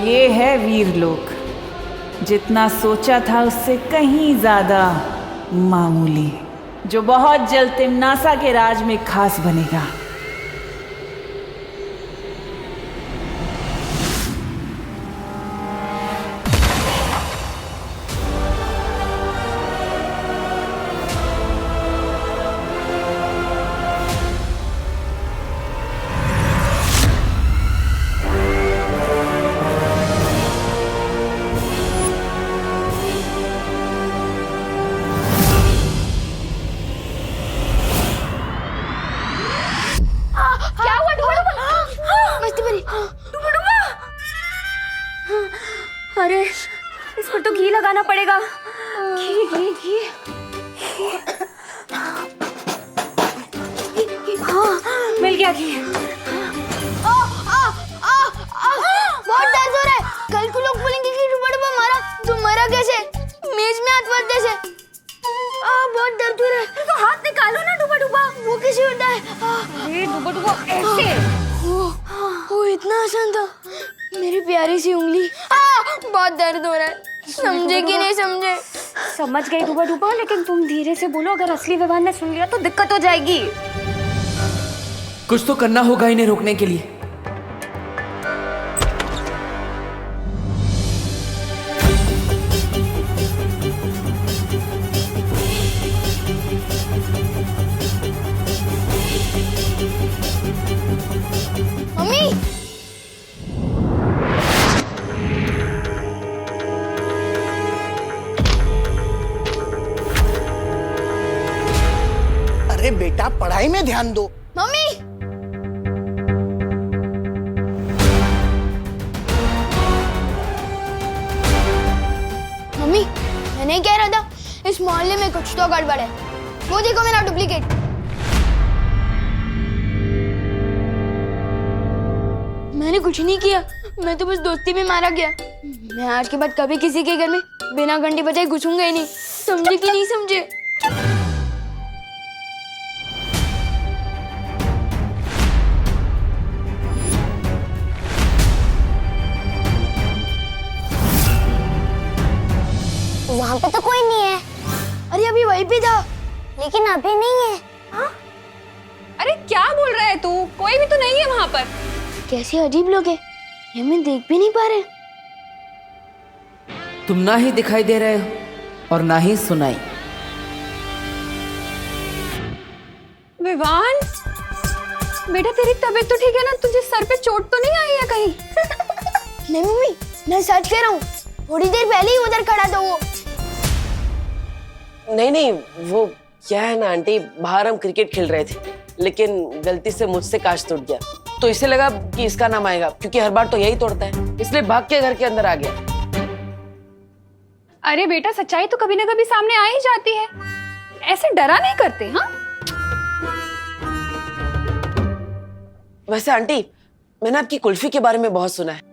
S5: ये है वीरलोक। जितना सोचा था उससे कहीं ज्यादा मामूली, जो बहुत जल्द तिमनासा के राज में खास बनेगा।
S4: अरे इस पर तो घी लगाना पड़ेगा। घी घी घी। हाँ, मिल गया घी।
S10: बहुत दर्द हो रहा है। कल को लोग बोलेंगे कि डुबा मारा, तो मरा कैसे? मेज में हाथ फंस जैसे। बहुत दर्द हो रहा है।
S4: तो हाथ निकालो ना डुबा।
S10: वो कैसे होता है?
S4: ये डुबा ऐसे।
S10: वो इतना आसान था। मेरी प्यारी सी उंगली। बहुत दर्द हो रहा है। समझे कि नहीं समझे?
S4: समझ गई डुबा, लेकिन तुम धीरे से बोलो, अगर असली विवान ने सुन लिया तो दिक्कत हो जाएगी।
S2: कुछ तो करना होगा इन्हें रोकने के लिए।
S10: मम्मी,
S7: अरे बेटा, पढ़ाई में ध्यान दो।
S10: मम्मी, मम्मी, मैं नहीं कह रहा था इस मोहल्ले में कुछ तो गड़बड़ है। वो देखो मेरा डुप्लीकेट। मैंने कुछ नहीं किया, मैं तो बस दोस्ती में मारा गया। मैं आज के बाद कभी किसी के घर में बिना घंटी बजाए घुसूंगा ही नहीं। समझे कि नहीं समझे?
S6: वहाँ पे तो कोई नहीं है।
S10: अरे अभी वहीं पे था।
S6: लेकिन अभी नहीं है।
S1: हाँ? अरे क्या बोल रहा है तू? कोई भी तो नहीं है वहाँ पर।
S10: कैसे अजीब लोग हैं, ये मैं देख भी नहीं पा रहे।
S2: तुम ना ही दिखाई दे रहे हो और ना ही सुनाई।
S1: विवान, बेटा तेरी तबीयत तो ठीक है ना? तुझे सर पे चोट तो नहीं आई है कहीं?
S10: नहीं मम्मी, मैं सच कह रहा हूँ। थोड़ी देर पहले ही उधर खड़ा था वो।
S2: नहीं, वो क्या है ना आंटी, बाहर हम क्रिकेट खेल रहे थे, लेकिन गलती से मुझसे कांच टूट गया, तो इसे लगा कि इसका नाम आएगा, क्योंकि हर बार तो यही तोड़ता है, इसलिए भाग के घर के अंदर आ गया।
S1: अरे बेटा, सच्चाई तो कभी ना कभी सामने आ ही जाती है। ऐसे डरा नहीं करते। हाँ,
S2: वैसे आंटी, मैंने आपकी कुल्फी के बारे में बहुत सुना है।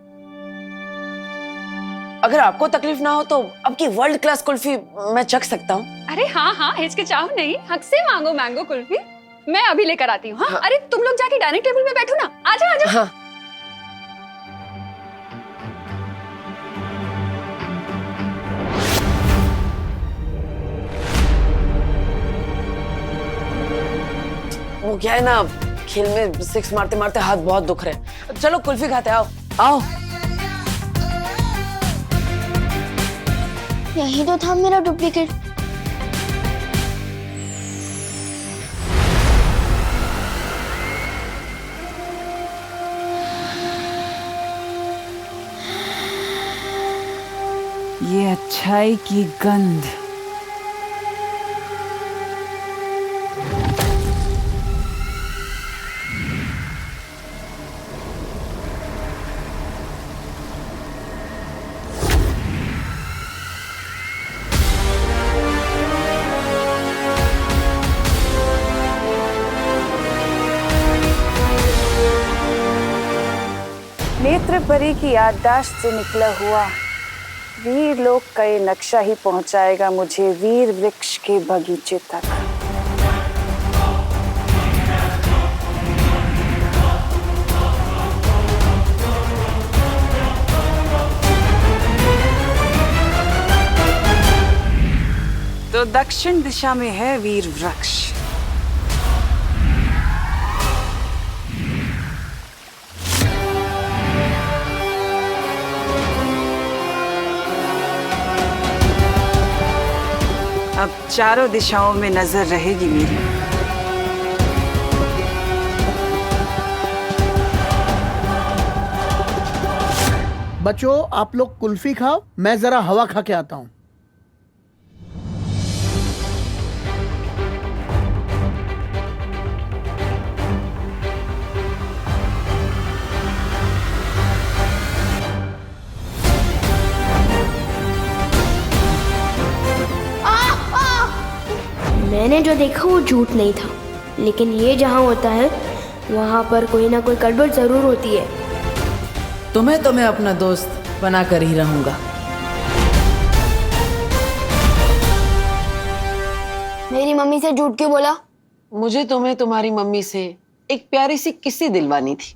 S2: अगर आपको तकलीफ ना हो तो आपकी वर्ल्ड क्लास कुल्फी मैं चख सकता हूँ।
S1: अरे हाँ, हिचकिचाओ नहीं, हक से मांगो मैंगो कुल्फी। मैं अभी लेकर आती हूँ। हाँ? अरे तुम लोग जाके डाइनिंग टेबल पे बैठो ना। आजा।
S2: हाँ। वो क्या है ना, खेल में सिक्स मारते मारते हाथ बहुत दुख रहे। चलो कुल्फी खाते, आओ।
S10: यही तो था मेरा डुप्लीकेट।
S5: ये अच्छाई की गंध।
S18: नेत्र परी की याददाश्त से निकला हुआ वीर लोक का ये नक्शा ही पहुंचाएगा मुझे वीर वृक्ष के बगीचे तक।
S5: तो दक्षिण दिशा में है वीर वृक्ष। अब चारों दिशाओं में नजर रहेगी मेरी।
S7: बच्चों, आप लोग कुल्फी खाओ, मैं जरा हवा खा के आता हूँ।
S10: मैंने जो देखा वो झूठ नहीं था, लेकिन ये जहाँ होता है वहाँ पर कोई ना कोई गड़बड़ जरूर होती है।
S2: तुम्हें तो मैं अपना दोस्त बना कर ही रहूंगा।
S10: मेरी मम्मी से झूठ क्यों बोला?
S2: मुझे तुम्हें तुम्हारी मम्मी से एक प्यारी सी किस्सी दिलवानी थी।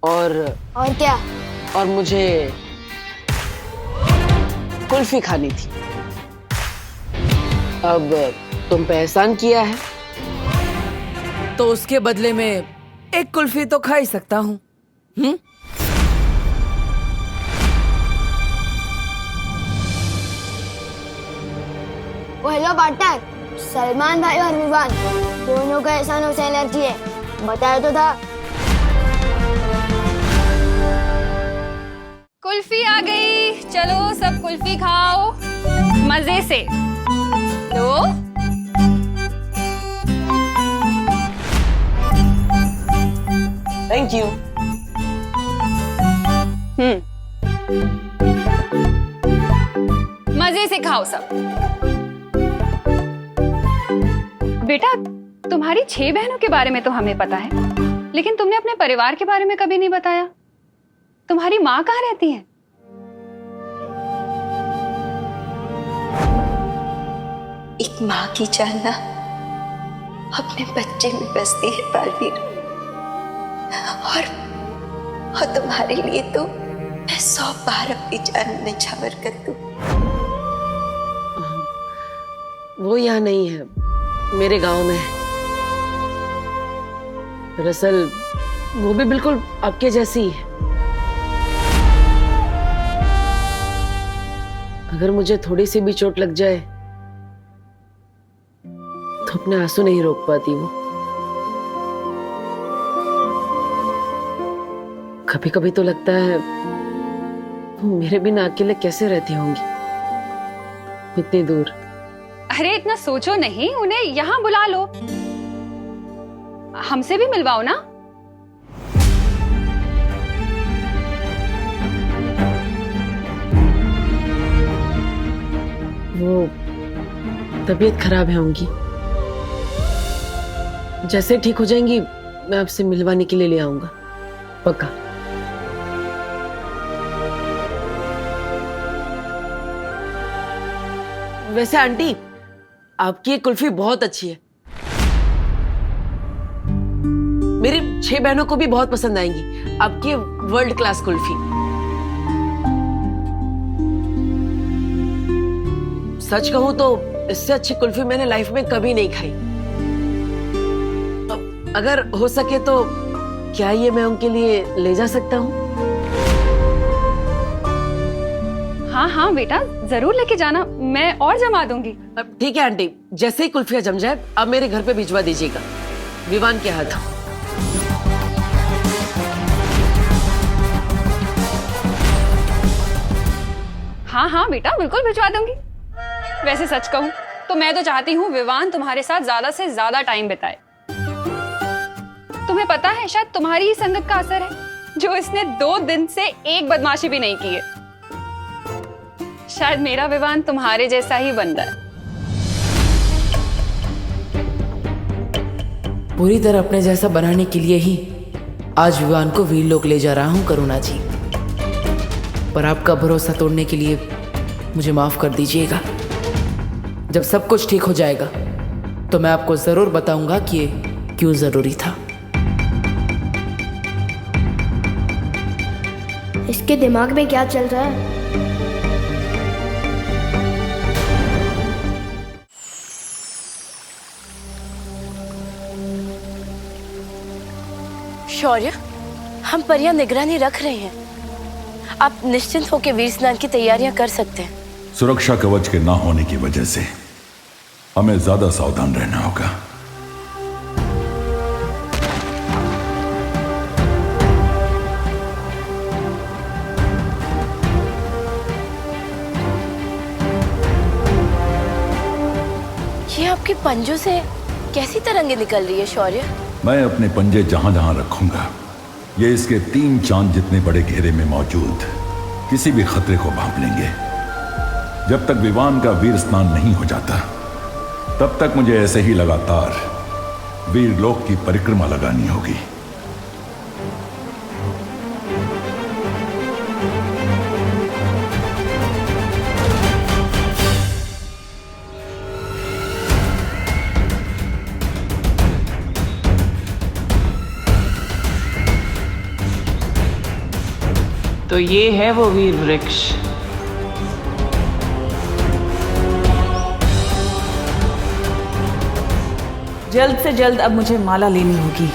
S2: और
S10: क्या?
S2: और मुझे कुल्फी खानी थी। अब तुम पे एहसान किया है तो उसके बदले में एक कुल्फी तो खा ही सकता हूँ।
S10: हेलो पार्टनर, सलमान भाई और विवान दोनों का एहसानों से एलर्जी है, बताया तो था।
S1: कुल्फी आ गई, चलो सब कुल्फी खाओ मजे से। लो
S2: थैंक यू।
S1: मजे से खाओ सब। बेटा, तुम्हारी 6 बहनों के बारे में तो हमें पता है, लेकिन तुमने अपने परिवार के बारे में कभी नहीं बताया। तुम्हारी माँ कहाँ रहती है?
S16: एक माँ की जान ना अपने बच्चे में बसती है बालवीर, और तुम्हारे लिए तो मैं 100 बार अपनी जान निछावर कर दूं।
S2: वो यहाँ नहीं है, मेरे गांव में है। दरअसल वो भी बिल्कुल आपके जैसी ही है। अगर मुझे थोड़ी सी भी चोट लग जाए तो अपने आंसू नहीं रोक पाती वो। कभी कभी तो लगता है वो मेरे बिना अकेले कैसे रहती होंगी इतनी दूर।
S1: अरे इतना सोचो नहीं, उन्हें यहाँ बुला लो, हमसे भी मिलवाओ ना।
S2: वो तबीयत खराब है उनकी, जैसे ठीक हो जाएंगी मैं आपसे मिलवाने के लिए ले आऊंगा, पक्का। वैसे आंटी, आपकी ये कुल्फी बहुत अच्छी है, मेरी 6 बहनों को भी बहुत पसंद आएंगी आपकी वर्ल्ड क्लास कुल्फी। सच कहूं तो इससे अच्छी कुल्फी मैंने लाइफ में कभी नहीं खाई। अगर हो सके तो क्या ये मैं उनके लिए ले जा सकता हूँ?
S1: हाँ हाँ बेटा, जरूर लेके जाना, मैं और जमा दूंगी।
S2: ठीक है आंटी, जैसे ही कुल्फियां जम जाए अब मेरे घर पे भिजवा दीजिएगा विवान के हाथ।
S1: हाँ हाँ बेटा, बिल्कुल भिजवा दूंगी। वैसे सच कहूं तो मैं तो चाहती हूँ विवान तुम्हारे साथ ज्यादा से ज्यादा टाइम बिताए। तुम्हें पता है, शायद तुम्हारी ही संगत का असर है जो इसने 2 दिन से एक बदमाशी भी नहीं की है। शायद मेरा विवान तुम्हारे जैसा ही बन रहा है।
S2: पूरी तरह अपने जैसा बनाने के लिए ही आज विवान को वीरलोक ले जा रहा हूँ करुणा जी, पर आपका भरोसा तोड़ने के लिए मुझे माफ कर दीजिएगा। जब सब कुछ ठीक हो जाएगा तो मैं आपको जरूर बताऊंगा कि ये क्यों जरूरी था।
S10: इसके दिमाग में क्या चल रहा है?
S17: शौर्य, हम परियां निगरानी रख रहे हैं। आप निश्चिंत होकर वीर स्नान की तैयारियां कर सकते हैं।
S3: सुरक्षा कवच के ना होने की वजह से हमें ज्यादा सावधान रहना होगा।
S17: ये आपके पंजों से कैसी तरंगे निकल रही है शौर्य?
S3: मैं अपने पंजे जहां जहां रखूंगा, ये इसके 3 चांद जितने बड़े घेरे में मौजूद किसी भी खतरे को भांप लेंगे। जब तक विवान का वीर स्नान नहीं हो जाता, तब तक मुझे ऐसे ही लगातार वीर लोक की परिक्रमा लगानी होगी।
S5: तो ये है वो वीर वृक्ष। जल्द से जल्द अब मुझे माला लेनी होगी।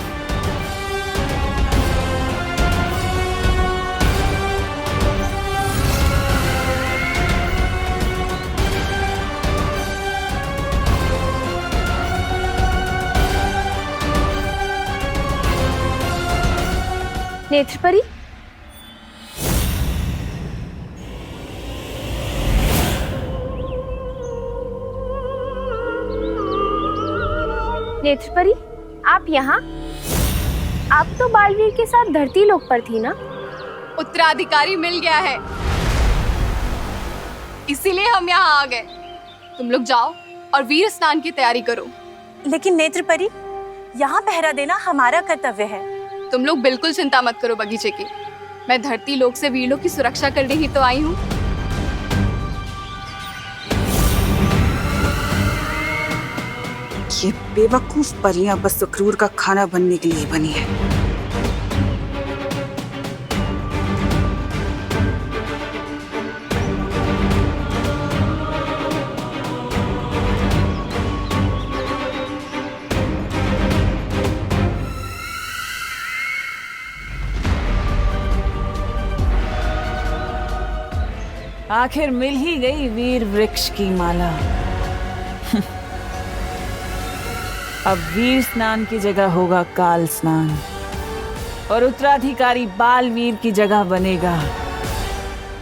S10: नेत्रपरी, नेत्रपरी, आप यहाँ? आप तो बालवीर के साथ धरती लोक पर थी ना?
S1: उत्तराधिकारी मिल गया है, इसीलिए हम यहाँ आ गए। तुम लोग जाओ और वीर स्नान की तैयारी करो।
S4: लेकिन नेत्रपरी, यहाँ पहरा देना हमारा कर्तव्य है।
S1: तुम लोग बिल्कुल चिंता मत करो बगीचे की। मैं धरती लोक से वीर लोक की सुरक्षा करने ही तो आई हूँ।
S5: ये बेवकूफ परियां बस सुक्रूर का खाना बनने के लिए बनी है। आखिर मिल ही गई वीर वृक्ष की माला। अब वीर स्नान की जगह होगा काल स्नान और उत्तराधिकारी बालवीर की जगह बनेगा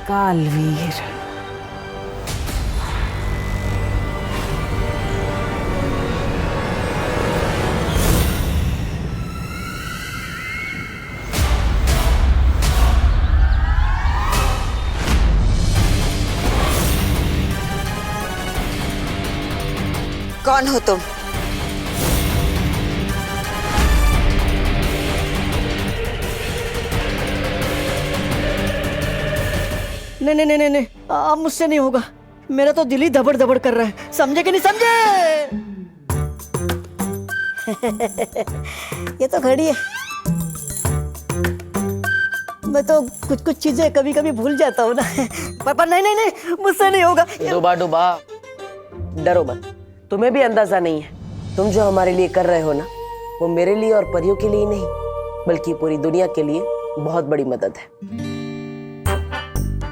S5: कालवीर।
S16: कौन हो तुम?
S13: नहीं नहीं नहीं नहीं, अब मुझसे नहीं होगा। मेरा तो दिल ही धबड़ धबड़ कर रहा है। समझे कि नहीं समझे? ये तो घड़ी है। मैं तो कुछ कुछ चीजें कभी कभी भूल जाता हूँ ना। पर नहीं नहीं नहीं, मुझसे नहीं होगा।
S2: डुबा डुबा, डरो मत। तुम्हें भी अंदाजा नहीं है, तुम जो हमारे लिए कर रहे हो ना, वो मेरे लिए और परियों के लिए नहीं, बल्कि पूरी दुनिया के लिए बहुत बड़ी मदद है।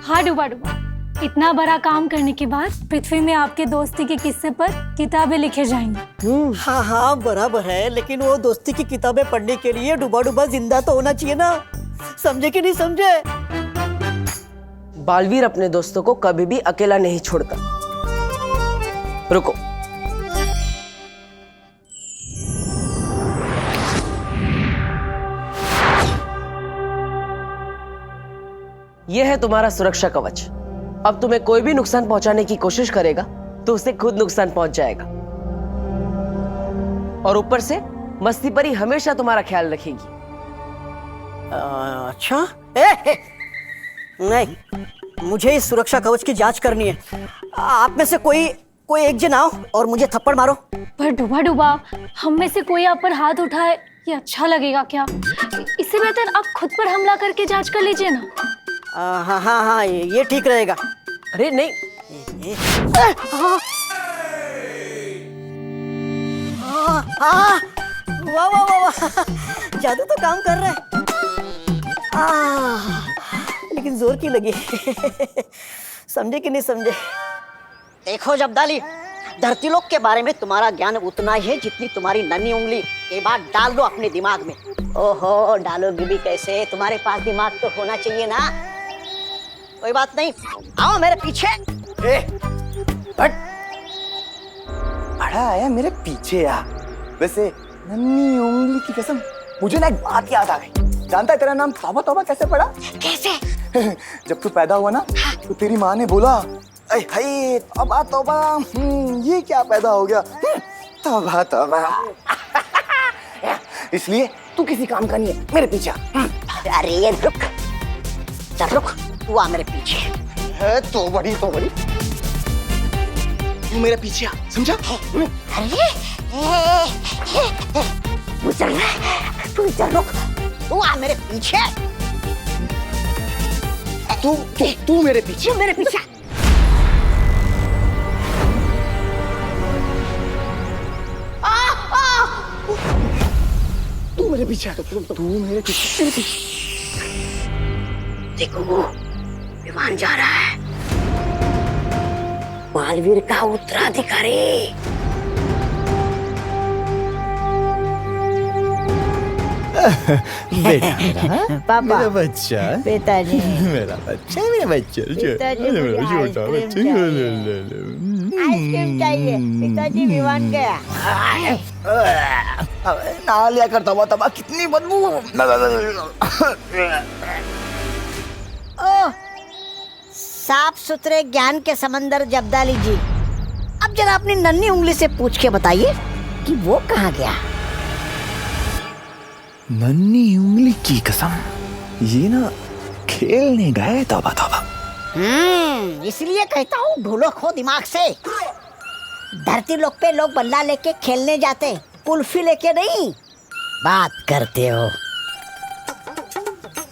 S8: हाँ डुबा डुबा, इतना बड़ा काम करने के बाद पृथ्वी में आपके दोस्ती के किस्से पर किताबें लिखे जाएंगी।
S13: हाँ हाँ बराबर है, लेकिन वो दोस्ती की किताबें पढ़ने के लिए डुबा डुबा जिंदा तो होना चाहिए ना। समझे कि नहीं समझे?
S2: बालवीर अपने दोस्तों को कभी भी अकेला नहीं छोड़ता। रुको, यह है तुम्हारा सुरक्षा कवच। अब तुम्हें कोई भी नुकसान पहुंचाने की कोशिश करेगा तो उसे खुद नुकसान पहुंच जाएगा। और ऊपर से मस्ती परी हमेशा तुम्हारा ख्याल रखेगी।
S13: अच्छा, नहीं, मुझे इस सुरक्षा कवच की जांच करनी है। आप में से कोई एक जन आओ और मुझे थप्पड़ मारो।
S8: पर डुबा डुबा, हम में से कोई आप पर हाथ उठाए, ये अच्छा लगेगा क्या? इससे बेहतर आप खुद पर हमला करके जांच कर लीजिए ना।
S13: हाँ हाँ हाँ, ये ठीक रहेगा।
S2: अरे नहीं,
S13: वाह वाह वाह वाह, जादू तो काम कर रहा है। लेकिन जोर की लगी। समझे कि नहीं समझे?
S6: देखो जब्दाली, धरती लोक के बारे में तुम्हारा ज्ञान उतना ही है जितनी तुम्हारी नन्ही उंगली। ये बात डाल दो अपने दिमाग में। ओहो, डालोगी भी कैसे? तुम्हारे पास दिमाग तो होना चाहिए ना। कोई बात नहीं, आओ मेरे पीछे।
S11: बड़ा आया मेरे पीछे आ। वैसे नन्ही उंगली की कसम, मुझे ना एक बात याद आ गई। जानता है तेरा नाम तौबा तौबा कैसे पड़ा?
S6: कैसे?
S11: जब तू पैदा हुआ ना तो तेरी माँ ने बोला, अरे हाय तौबा तौबा, ये क्या पैदा हो गया, तौबा तौबा। इसलिए तू किसी काम का नहीं है, मेरे पीछे आ।
S6: अरे रुक, चल रुक, तू आ मेरे पीछे।
S11: है तो बड़ी तू मेरे पीछे आ, समझा?
S6: अरे तू चल रुक, तू आ मेरे पीछे।
S11: तू मेरे पीछे,
S6: मेरे पीछे।
S11: तू मेरे पीछे, तू मेरे पीछे।
S6: देखो विमान जा रहा है, बालवीर का उत्तराधिकारी।
S14: बेटा
S6: पापा,
S14: मेरा बच्चा,
S6: पिताजी,
S14: मेरा बच्चा, मेरा बच्चा,
S6: पिताजी, मुझे
S14: छोटा बच्चा।
S6: आइसक्रीम चाहिए। पिताजी विमान गया।
S11: ना लिया कर तौबा तौबा, कितनी बदबू।
S6: ओह, साफ सुथरे ज्ञान के समंदर जब्दाली जी, अब जरा अपनी नन्ही उंगली से पूछ के बताइए कि वो कहाँ गया।
S14: नन्ही उंगली की कसम, ये ना खेलने गए तौबा तौबा।
S6: इसलिए कहता हूँ ढूलो खो दिमाग से। धरती लोक पे लोग बल्ला लेके खेलने जाते, कुल्फी लेके नहीं। बात करते हो।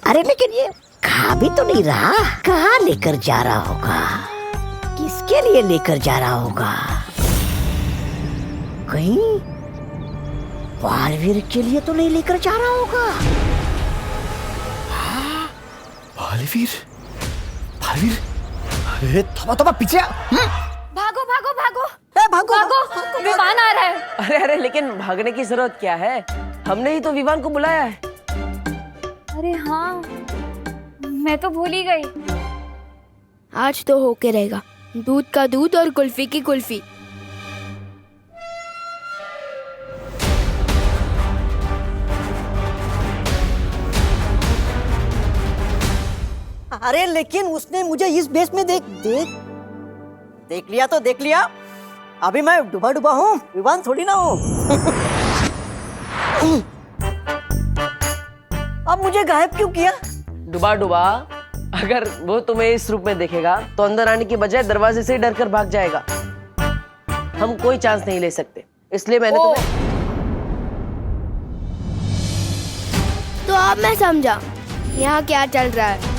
S6: अरे लेकिन ये खा भी तो नहीं रहा, कहाँ लेकर जा रहा होगा, किसके लिए लेकर जा रहा होगा? कहीं बालवीर के लिए तो नहीं लेकर जा रहा होगा?
S14: बालवीर, बालवीर, अरे तौबा तौबा पीछे आ।
S1: भागो भागो भागो,
S6: भागो
S1: भागो, विमान आ रहा है।
S2: अरे लेकिन भागने की जरूरत क्या है? हमने ही तो विमान को बुलाया है।
S10: अरे हाँ, मैं तो भूल ही गई। आज तो होके रहेगा, दूध का दूध और कुल्फी की कुल्फी।
S13: अरे लेकिन उसने मुझे इस बेस में देख लिया तो देख लिया। अभी मैं डूबा डूबा हूँ, विमान थोड़ी ना हूँ। अब मुझे गायब क्यों किया?
S2: डुबा डुबा, अगर वो तुम्हें इस रूप में देखेगा तो अंदर आने की बजाय दरवाजे से ही डर कर भाग जाएगा। हम कोई चांस नहीं ले सकते, इसलिए मैंने तुम्हें।
S10: तो अब मैं समझा यहाँ क्या चल रहा है।